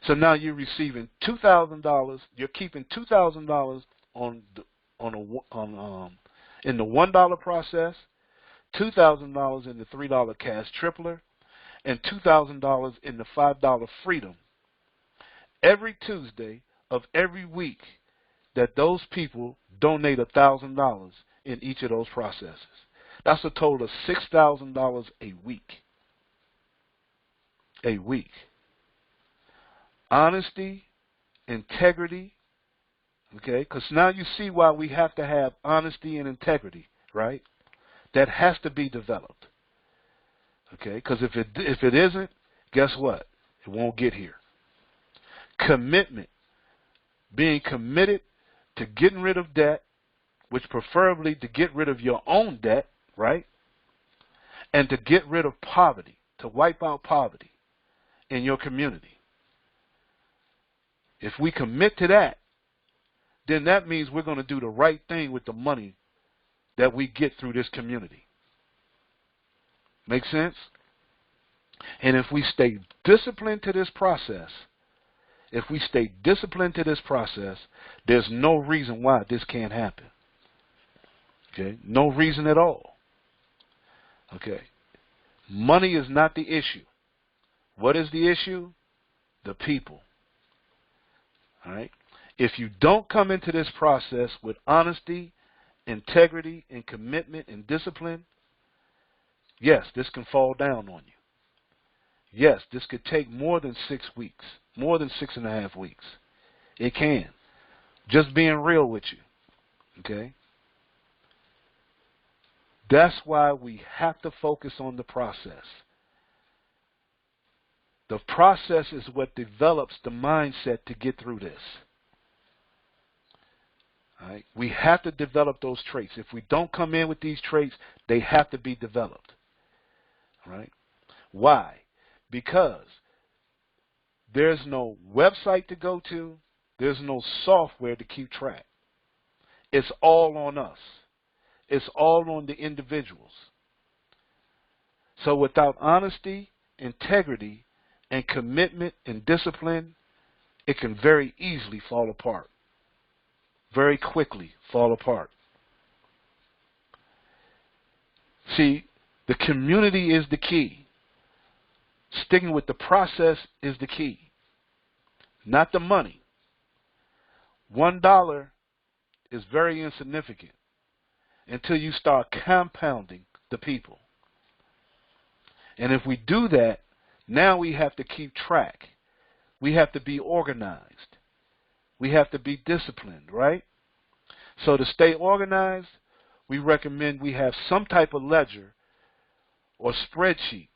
So now you're receiving $2,000. You're keeping $2,000 in the $1 process, $2,000 in the $3 cash tripler, and $2,000 in the $5 freedom every Tuesday of every week that those people donate $1,000 in each of those processes. That's a total of $6,000 a week. A week. Honesty, integrity, okay? Because now you see why we have to have honesty and integrity, right? That has to be developed, okay? Because if it isn't, guess what? It won't get here. Commitment, being committed to getting rid of debt, which preferably to get rid of your own debt, right? And to get rid of poverty, to wipe out poverty in your community. If we commit to that, then that means we're going to do the right thing with the money that we get through this community. Make sense? And if we stay disciplined to this process, there's no reason why this can't happen. Okay? No reason at all. Okay? Money is not the issue. What is the issue? The people. All right? If you don't come into this process with honesty, integrity, and commitment and discipline, yes, this can fall down on you. Yes, this could take more than 6 weeks, more than 6.5 weeks. It can. Just being real with you. Okay? That's why we have to focus on the process. The process is what develops the mindset to get through this. All right? We have to develop those traits. If we don't come in with these traits, they have to be developed. All right? Why? Because there's no website to go to. There's no software to keep track. It's all on us. It's all on the individuals. So without honesty, integrity, and commitment and discipline, it can very easily fall apart. Very quickly fall apart. See, the community is the key. Sticking with the process is the key, not the money. $1 is very insignificant until you start compounding the people. And if we do that, now we have to keep track. We have to be organized. We have to be disciplined, right? So to stay organized, we recommend we have some type of ledger or spreadsheet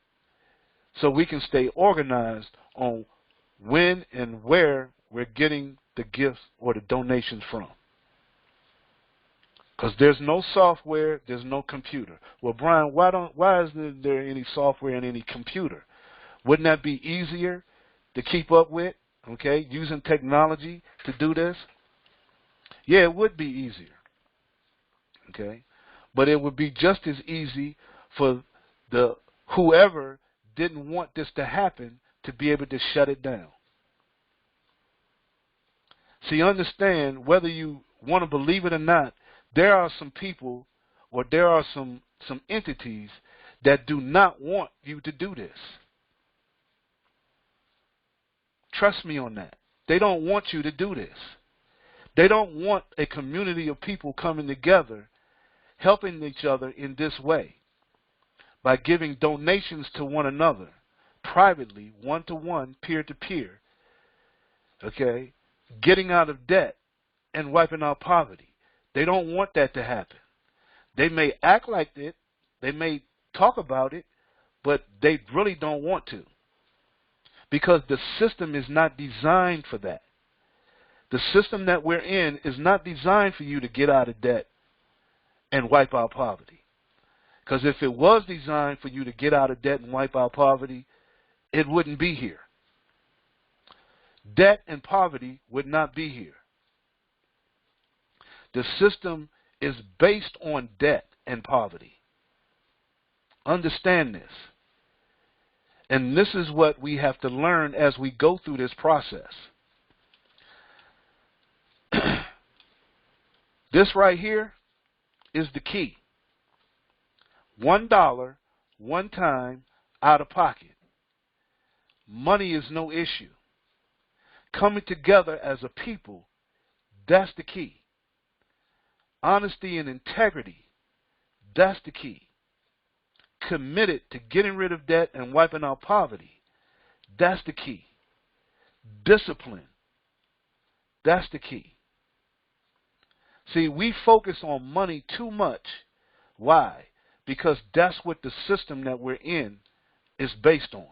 so we can stay organized on when and where we're getting the gifts or the donations from. Because there's no software, there's no computer. Well, Brian, why isn't there any software and any computer? Wouldn't that be easier to keep up with, okay, using technology to do this? Yeah, it would be easier, okay? But it would be just as easy for the whoever didn't want this to happen to be able to shut it down. See, understand, whether you want to believe it or not, there are some people or there are some some entities that do not want you to do this. Trust me on that. They don't want you to do this. They don't want a community of people coming together, helping each other in this way, by giving donations to one another, privately, one-to-one, peer-to-peer, okay, getting out of debt and wiping out poverty. They don't want that to happen. They may act like it, they may talk about it, but they really don't want to, because the system is not designed for that. The system that we're in is not designed for you to get out of debt and wipe out poverty. Because if it was designed for you to get out of debt and wipe out poverty, it wouldn't be here. Debt and poverty would not be here. The system is based on debt and poverty. Understand this. And this is what we have to learn as we go through this process. This right here is the key. $1, one time, out of pocket. Money is no issue. Coming together as a people, that's the key. Honesty and integrity, that's the key. Committed to getting rid of debt and wiping out poverty, that's the key. Discipline, that's the key. See, we focus on money too much. Why? Because that's what the system that we're in is based on.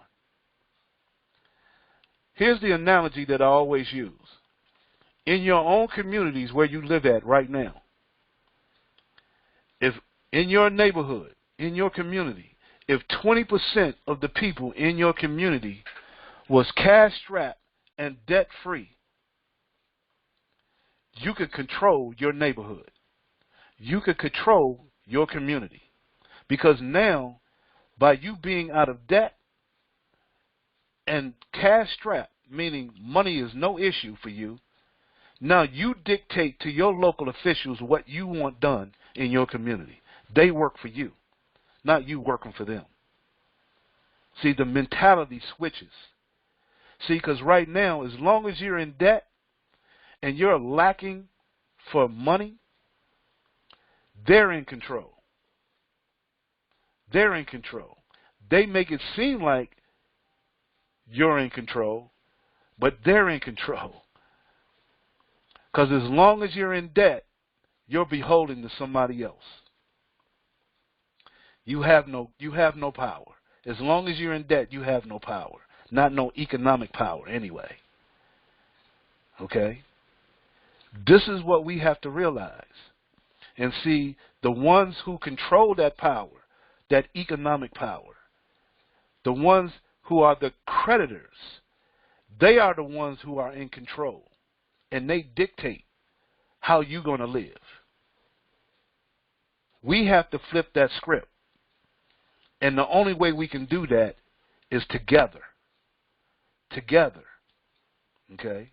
Here's the analogy that I always use. In your own communities where you live at right now, if in your neighborhood, in your community, if 20% of the people in your community was cash-strapped and debt-free, you could control your neighborhood. You could control your community. Because now, by you being out of debt and cash-strapped, meaning money is no issue for you, now you dictate to your local officials what you want done in your community. They work for you, not you working for them. See, the mentality switches. See, because right now, as long as you're in debt and you're lacking for money, they're in control. They're in control. They make it seem like you're in control, but they're in control. Because as long as you're in debt, you're beholden to somebody else. You have no power. As long as you're in debt, you have no power. Not no economic power anyway. Okay? This is what we have to realize. And see, the ones who control that power, that economic power, the ones who are the creditors, they are the ones who are in control. And they dictate how you're going to live. We have to flip that script. And the only way we can do that is together. Together. Okay?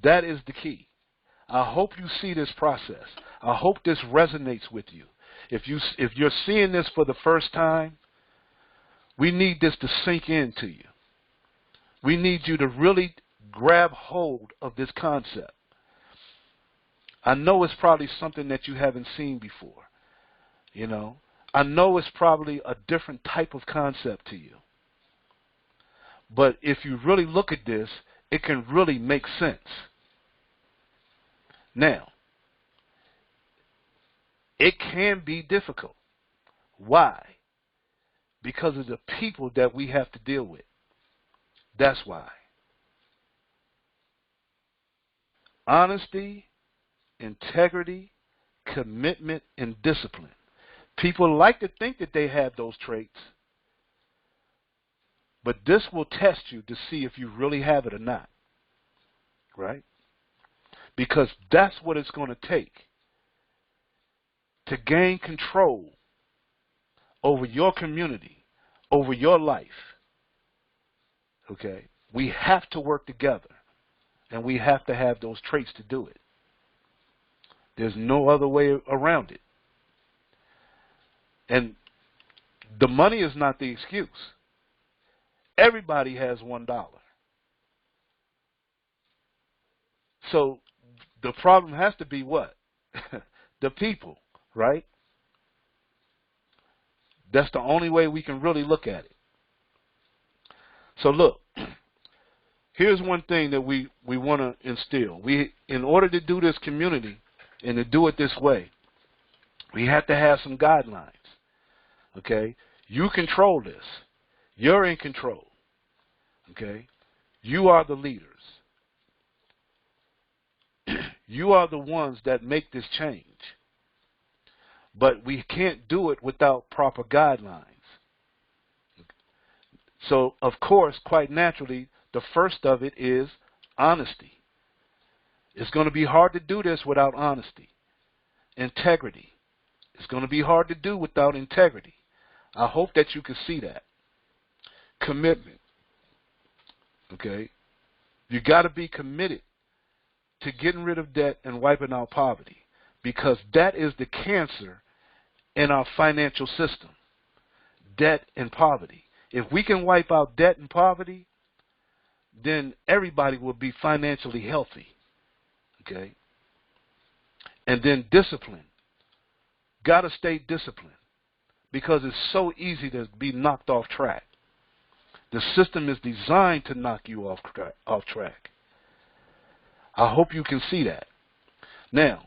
That is the key. I hope you see this process. I hope this resonates with you. If you're seeing this for the first time, we need this to sink into you. We need you to really grab hold of this concept. I know it's probably something that you haven't seen before. You know, I know it's probably a different type of concept to you. But if you really look at this, it can really make sense. Now, it can be difficult. Why? Because of the people that we have to deal with. That's why. Honesty, integrity, commitment, and discipline. People like to think that they have those traits, but this will test you to see if you really have it or not. Right? Because that's what it's going to take to gain control over your community, over your life. Okay? We have to work together, and we have to have those traits to do it. There's no other way around it. And the money is not the excuse. Everybody has $1. So the problem has to be what? The people, right? That's the only way we can really look at it. So look, here's one thing that we want to instill. In order to do this community and to do it this way, we have to have some guidelines. Okay? You control this. You're in control. Okay? You are the leaders. You are the ones that make this change. But we can't do it without proper guidelines. So, of course, quite naturally, the first of it is honesty. It's going to be hard to do this without honesty. Integrity. It's going to be hard to do without integrity. I hope that you can see that. Commitment. Okay? You got to be committed to getting rid of debt and wiping out poverty, because that is the cancer in our financial system. Debt and poverty. If we can wipe out debt and poverty, then everybody will be financially healthy. Okay? And then discipline. Got to stay disciplined, because it's so easy to be knocked off track. The system is designed to knock you off track. I hope you can see that. Now,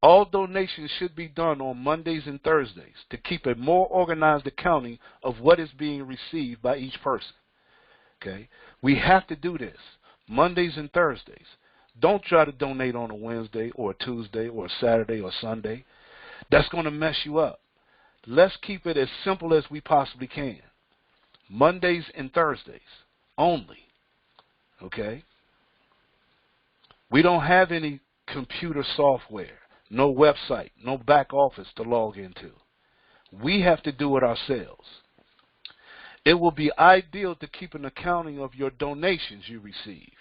all donations should be done on Mondays and Thursdays to keep a more organized accounting of what is being received by each person. Okay? We have to do this Mondays and Thursdays. Don't try to donate on a Wednesday or a Tuesday or a Saturday or Sunday. That's going to mess you up. Let's keep it as simple as we possibly can. Mondays and Thursdays only. Okay? We don't have any computer software, no website, no back office to log into. We have to do it ourselves. It will be ideal to keep an accounting of your donations you receive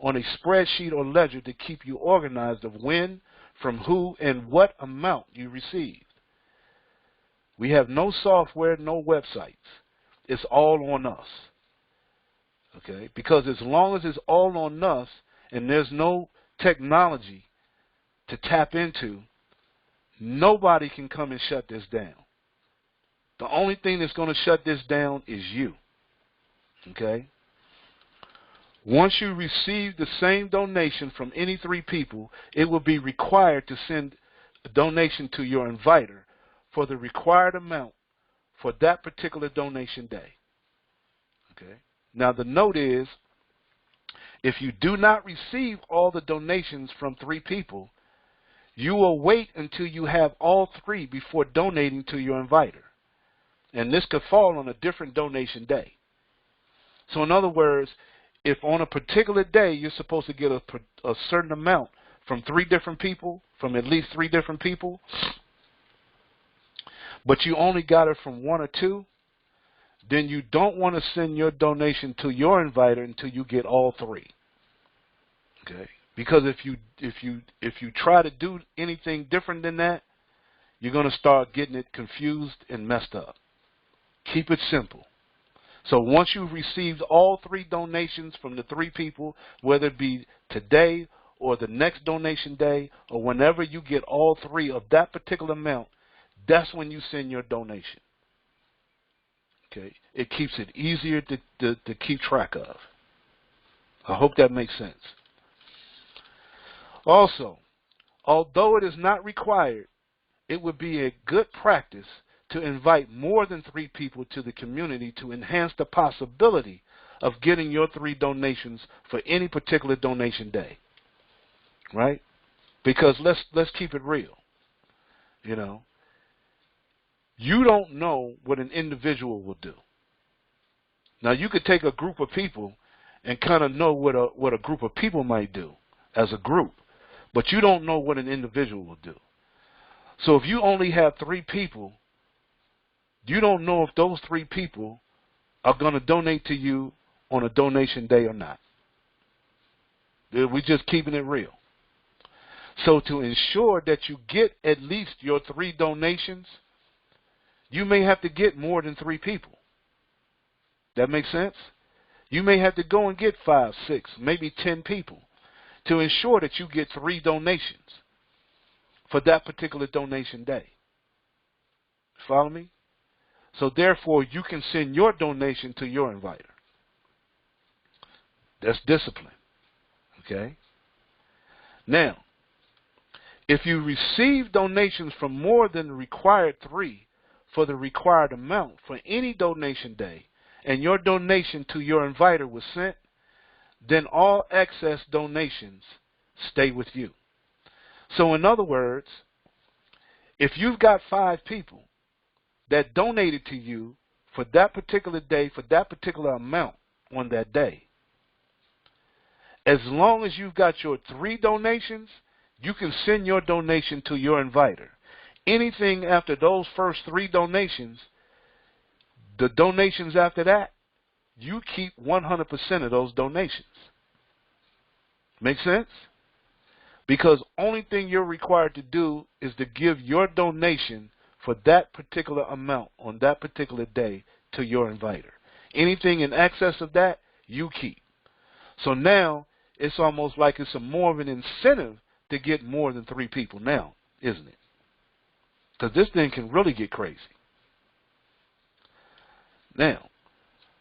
on a spreadsheet or ledger to keep you organized of when, from who, and what amount you received. We have no software, no websites. It's all on us. Okay? Because as long as it's all on us and there's no technology to tap into, nobody can come and shut this down. The only thing that's going to shut this down is you. Okay? Once you receive the same donation from any three people, it will be required to send a donation to your inviter for the required amount for that particular donation day. Okay? Now the note is, if you do not receive all the donations from three people, you will wait until you have all three before donating to your inviter. And this could fall on a different donation day. So in other words, if on a particular day you're supposed to get a certain amount from three different people, from at least three different people, but you only got it from one or two, then you don't want to send your donation to your inviter until you get all three. Okay? Because if you try to do anything different than that, you're going to start getting it confused and messed up. Keep it simple. So once you've received all three donations from the three people, whether it be today or the next donation day, or whenever you get all three of that particular amount, that's when you send your donation. Okay? It keeps it easier to keep track of. I hope that makes sense. Also, although it is not required, it would be a good practice to invite more than three people to the community to enhance the possibility of getting your three donations for any particular donation day. Right? Because let's keep it real. You know, you don't know what an individual will do. Now, you could take a group of people and kind of know what a group of people might do as a group, but you don't know what an individual will do. So if you only have three people, you don't know if those three people are going to donate to you on a donation day or not. We're just keeping it real. So to ensure that you get at least your three donations, you may have to get more than 3 people. That makes sense? You may have to go and get 5, 6, maybe 10 people to ensure that you get 3 donations for that particular donation day. Follow me? So therefore, you can send your donation to your inviter. That's discipline. Okay? Now, if you receive donations from more than the required 3 for the required amount for any donation day, and your donation to your inviter was sent, then all excess donations stay with you. So in other words, if you've got 5 people that donated to you for that particular day, for that particular amount on that day, as long as you've got your 3 donations, you can send your donation to your inviter. Anything after those first 3 donations, the donations after that, you keep 100% of those donations. Make sense? Because only thing you're required to do is to give your donation for that particular amount on that particular day to your inviter. Anything in excess of that, you keep. So now, it's almost like it's more of an incentive to get more than 3 people now, isn't it? Because this thing can really get crazy. Now,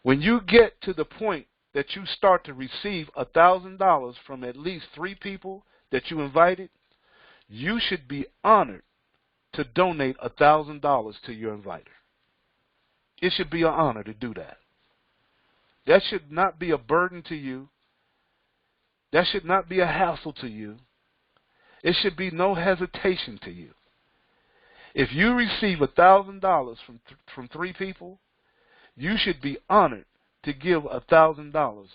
when you get to the point that you start to receive $1,000 from at least 3 people that you invited, you should be honored to donate $1,000 to your inviter. It should be an honor to do that. That should not be a burden to you. That should not be a hassle to you. It should be no hesitation to you. If you receive $1,000 from 3 people, you should be honored to give $1,000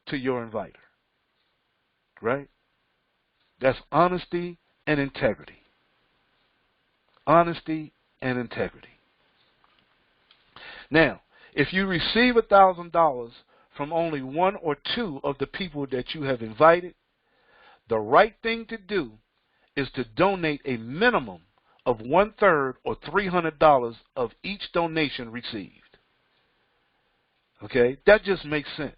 to your inviter. Right? That's honesty and integrity. Honesty and integrity. Now, if you receive $1,000 from only 1 or 2 of the people that you have invited, the right thing to do is to donate a minimum of 1/3 or $300 of each donation received. Okay? That just makes sense.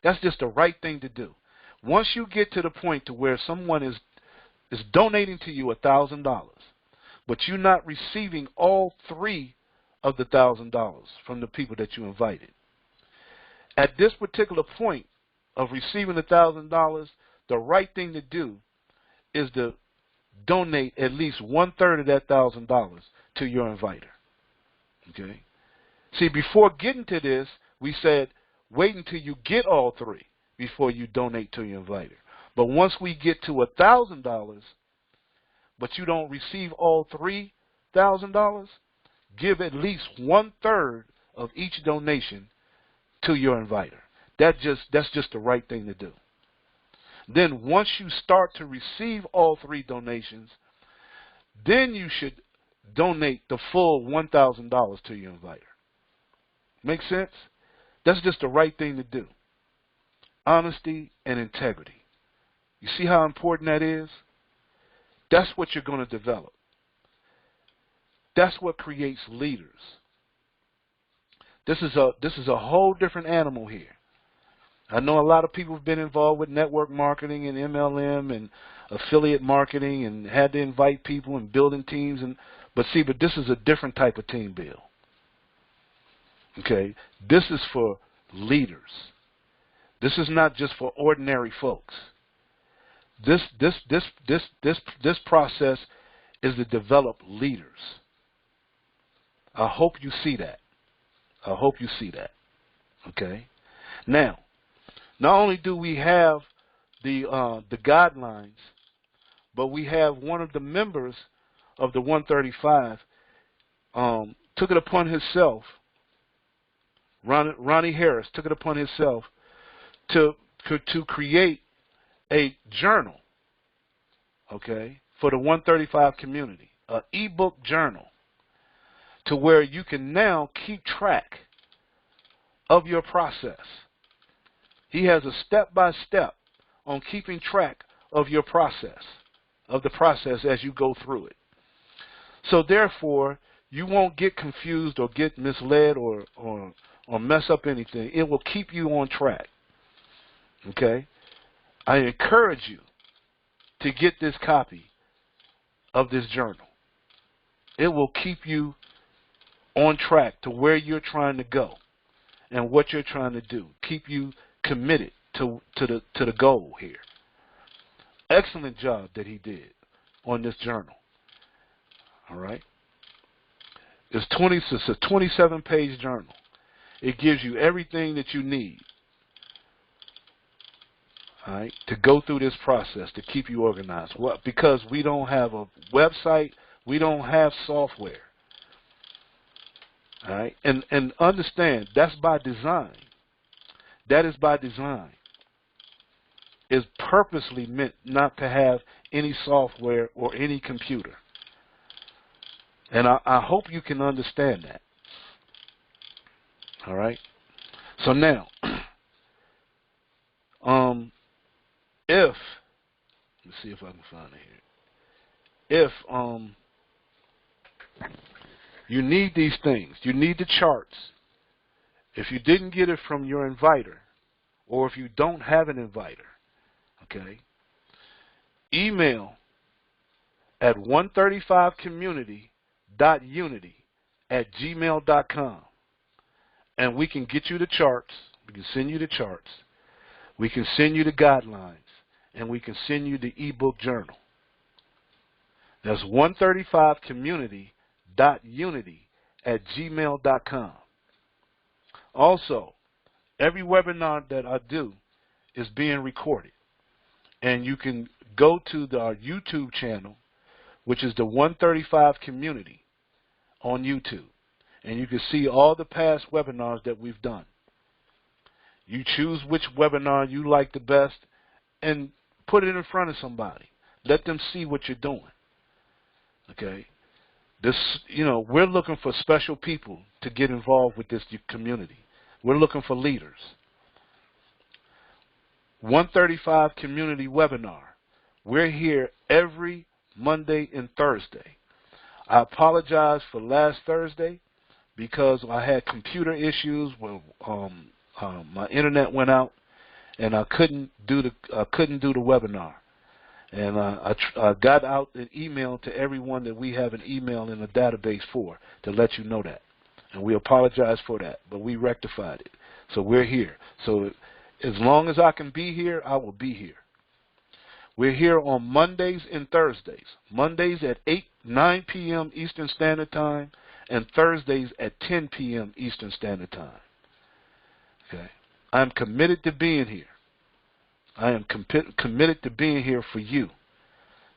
That's just the right thing to do. Once you get to the point to where someone is donating to you $1,000, but you're not receiving all 3 of the $1,000 from the people that you invited. At this particular point of receiving $1,000, the right thing to do is to donate at least 1/3 of that $1,000 to your inviter. Okay? See, before getting to this, we said wait until you get all 3 before you donate to your inviter. But once we get to $1,000, but you don't receive all $3,000, give at least 1/3 of each donation to your inviter. That's just the right thing to do. Then once you start to receive all 3 donations, then you should donate the full $1,000 to your inviter. Make sense? That's just the right thing to do. Honesty and integrity. You see how important that is? That's what you're going to develop. That's what creates leaders. This is a whole different animal here. I know a lot of people have been involved with network marketing and MLM and affiliate marketing and had to invite people and building teams, but this is a different type of team build. Okay, this is for leaders. This is not just for ordinary folks. This process is to develop leaders. I hope you see that. I hope you see that. Okay. Now, not only do we have the guidelines, but we have one of the members of the 135 took it upon himself. Ronnie Harris took it upon himself to create a journal, okay, for the 135 community, an ebook journal, to where you can now keep track of your process. He has a step-by-step on keeping track of your process, of the process as you go through it. So therefore, you won't get confused or get misled or mess up anything. It will keep you on track. Okay? I encourage you to get this copy of this journal. It will keep you on track to where you're trying to go and what you're trying to do. Keep you committed to the goal here. Excellent job that he did on this journal. All right? It's a 27-page journal. It gives you everything that you need, all right, to go through this process to keep you organized. Well, because we don't have a website, we don't have software. All right, and understand that's by design. That is by design. It's purposely meant not to have any software or any computer. And I hope you can understand that. All right. So now, let's see if I can find it here. If you need these things, you need the charts. If you didn't get it from your inviter, or if you don't have an inviter, okay, email at 135community.unity@gmail.com, and we can get you the charts. We can send you the charts. We can send you the guidelines, and we can send you the ebook journal. That's 135community.unity@gmail.com. Also, every webinar that I do is being recorded, and you can go to our YouTube channel, which is the 135 Community on YouTube, and you can see all the past webinars that we've done. You choose which webinar you like the best and put it in front of somebody. Let them see what you're doing. Okay? We're looking for special people to get involved with this community. We're looking for leaders. 135 Community Webinar. We're here every Monday and Thursday. I apologize for last Thursday because I had computer issues when my internet went out, and I couldn't do the webinar. And I got out an email to everyone that we have an email in a database for to let you know that. And we apologize for that, but we rectified it. So we're here. So as long as I can be here, I will be here. We're here on Mondays and Thursdays. Mondays at 9 p.m. Eastern Standard Time, and Thursdays at 10 p.m. Eastern Standard Time. Okay. I'm committed to being here. I am committed to being here for you,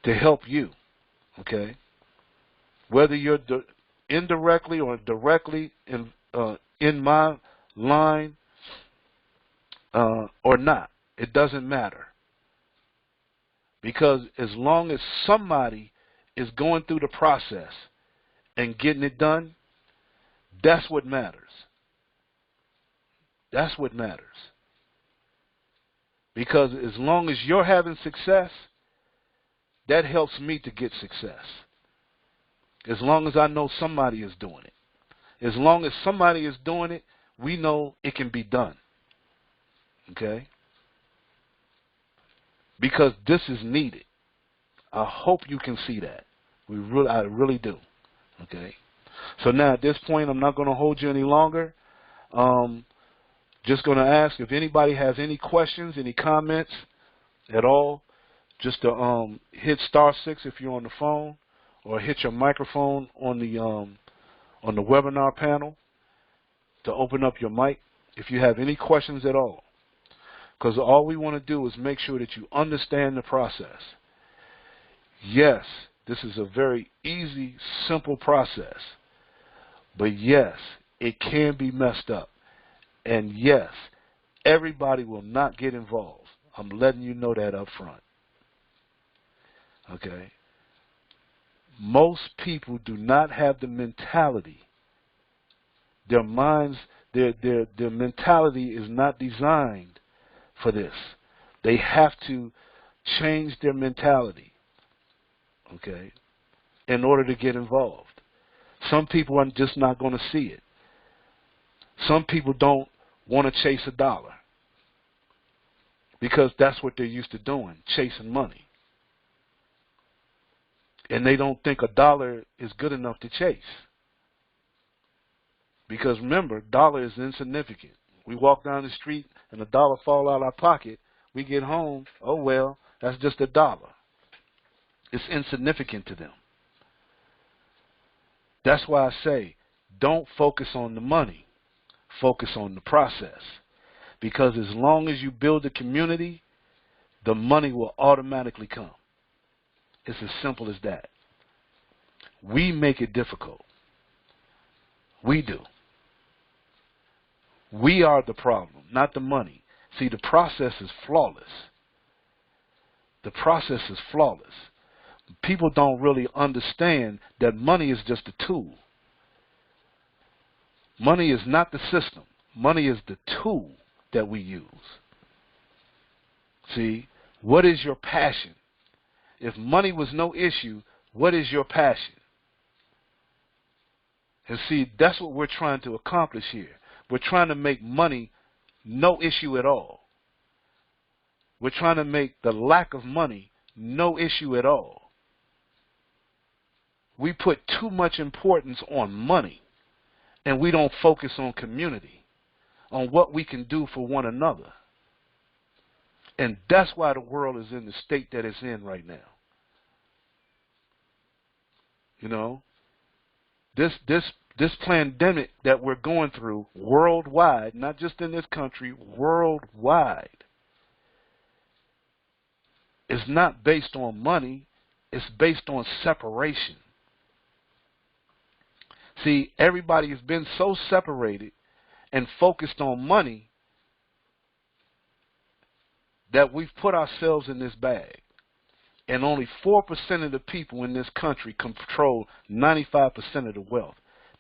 to help you. Okay. Whether you're indirectly or directly in my line or not, it doesn't matter. Because as long as somebody is going through the process and getting it done, that's what matters. That's what matters. Because as long as you're having success, that helps me to get success. As long as I know somebody is doing it. As long as somebody is doing it, we know it can be done. Okay? Because this is needed. I hope you can see that. I really do. Okay? So now at this point, I'm not going to hold you any longer. Just going to ask if anybody has any questions, any comments at all, just to hit *6 if you're on the phone, or hit your microphone on the webinar panel to open up your mic if you have any questions at all. Because all we want to do is make sure that you understand the process. Yes, this is a very easy, simple process. But yes, it can be messed up. And yes, everybody will not get involved. I'm letting you know that up front. Okay? Most people do not have the mentality. Their minds, their mentality is not designed for this. They have to change their mentality, okay, in order to get involved. Some people are just not going to see it. Some people don't want to chase a dollar because that's what they're used to doing, chasing money. And they don't think a dollar is good enough to chase. Because remember, dollar is insignificant. We walk down the street and a dollar fall out of our pocket. We get home, oh well, that's just a dollar. It's insignificant to them. That's why I say, don't focus on the money. Focus on the process. Because as long as you build a community, the money will automatically come. It's as simple as that. We make it difficult. We do. We are the problem, not the money. See, the process is flawless. The process is flawless. People don't really understand that money is just a tool. Money is not the system. Money is the tool that we use. See, what is your passion? If money was no issue, what is your passion? And see, that's what we're trying to accomplish here. We're trying to make money no issue at all. We're trying to make the lack of money no issue at all. We put too much importance on money, and we don't focus on community, on what we can do for one another. And that's why the world is in the state that it's in right now. You know, this pandemic that we're going through worldwide, not just in this country, worldwide, is not based on money. It's based on separation. See, everybody has been so separated and focused on money that we've put ourselves in this bag. And only 4% of the people in this country control 95% of the wealth.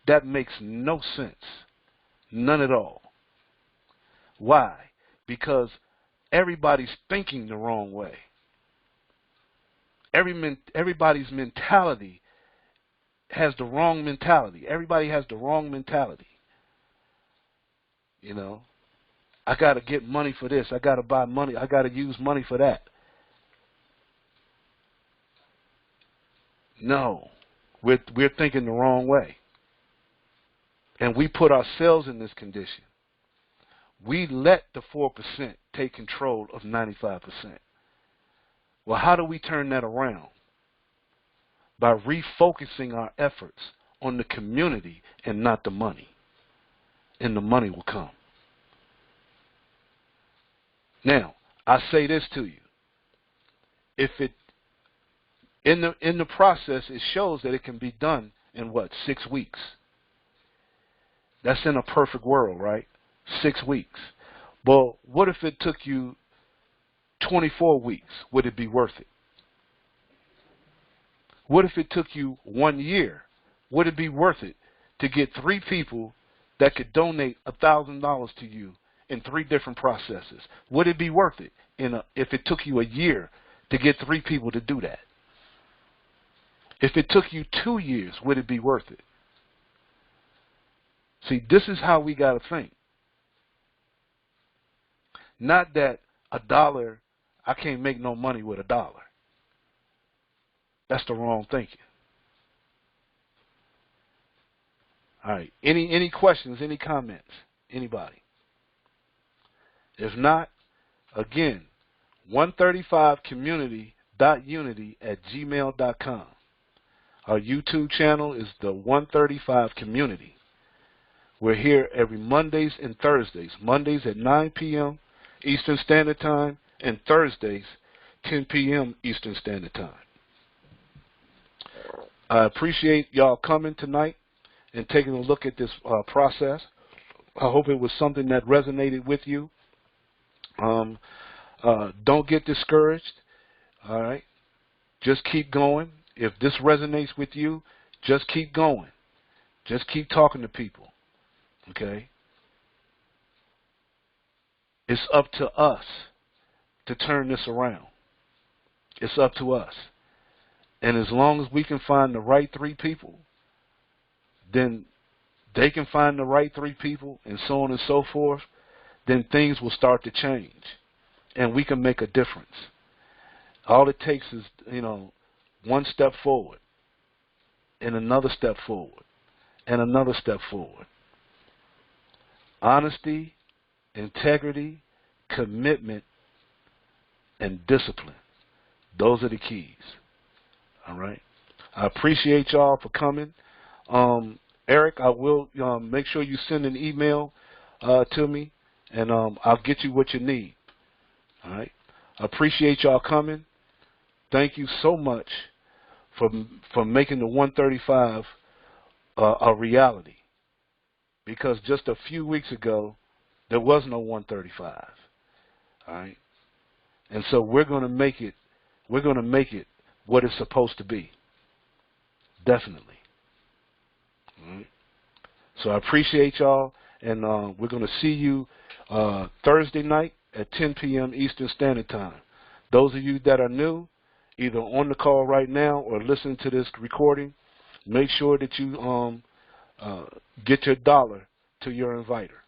That makes no sense. None at all. Why? Because everybody's thinking the wrong way. Everybody's mentality has the wrong mentality. Everybody has the wrong mentality. You know, I got to get money for this. I got to buy money. I got to use money for that. No, we're thinking the wrong way. And we put ourselves in this condition. We let the 4% take control of 95%. Well, how do we turn that around? By refocusing our efforts on the community and not the money. And the money will come. Now, I say this to you. If it in the process, it shows that it can be done in what, 6 weeks? That's in a perfect world, right? 6 weeks. Well, what if it took you 24 weeks? Would it be worth it? What if it took you 1 year? Would it be worth it to get 3 people that could donate $1,000 to you in 3 different processes? Would it be worth it if it took you a year to get 3 people to do that? If it took you 2 years, would it be worth it? See, this is how we got to think. Not that $1, I can't make no money with $1. That's the wrong thinking. All right. Any questions, any comments? Anybody? If not, again, 135community.unity@gmail.com. Our YouTube channel is the 135 Community. We're here every Mondays and Thursdays. Mondays at 9 p.m. Eastern Standard Time and Thursdays 10 p.m. Eastern Standard Time. I appreciate y'all coming tonight and taking a look at this process. I hope it was something that resonated with you. Don't get discouraged. All right. Just keep going. If this resonates with you, just keep going. Just keep talking to people. Okay? It's up to us to turn this around. It's up to us. And as long as we can find the right 3 people, then they can find the right 3 people and so on and so forth, then things will start to change and we can make a difference. All it takes is, one step forward and another step forward and another step forward. Honesty, integrity, commitment, and discipline. Those are the keys. All right. I appreciate y'all for coming. Eric, I will make sure you send an email to me, and I'll get you what you need. All right. I appreciate y'all coming. Thank you so much for making the 135 a reality. Because just a few weeks ago, there was no 135. All right. And so we're going to make it. We're going to make it what it's supposed to be. Definitely. All right. So I appreciate y'all, and we're going to see you Thursday night at 10 p.m. Eastern Standard Time. Those of you that are new, either on the call right now or listening to this recording, make sure that you get your dollar to your inviter.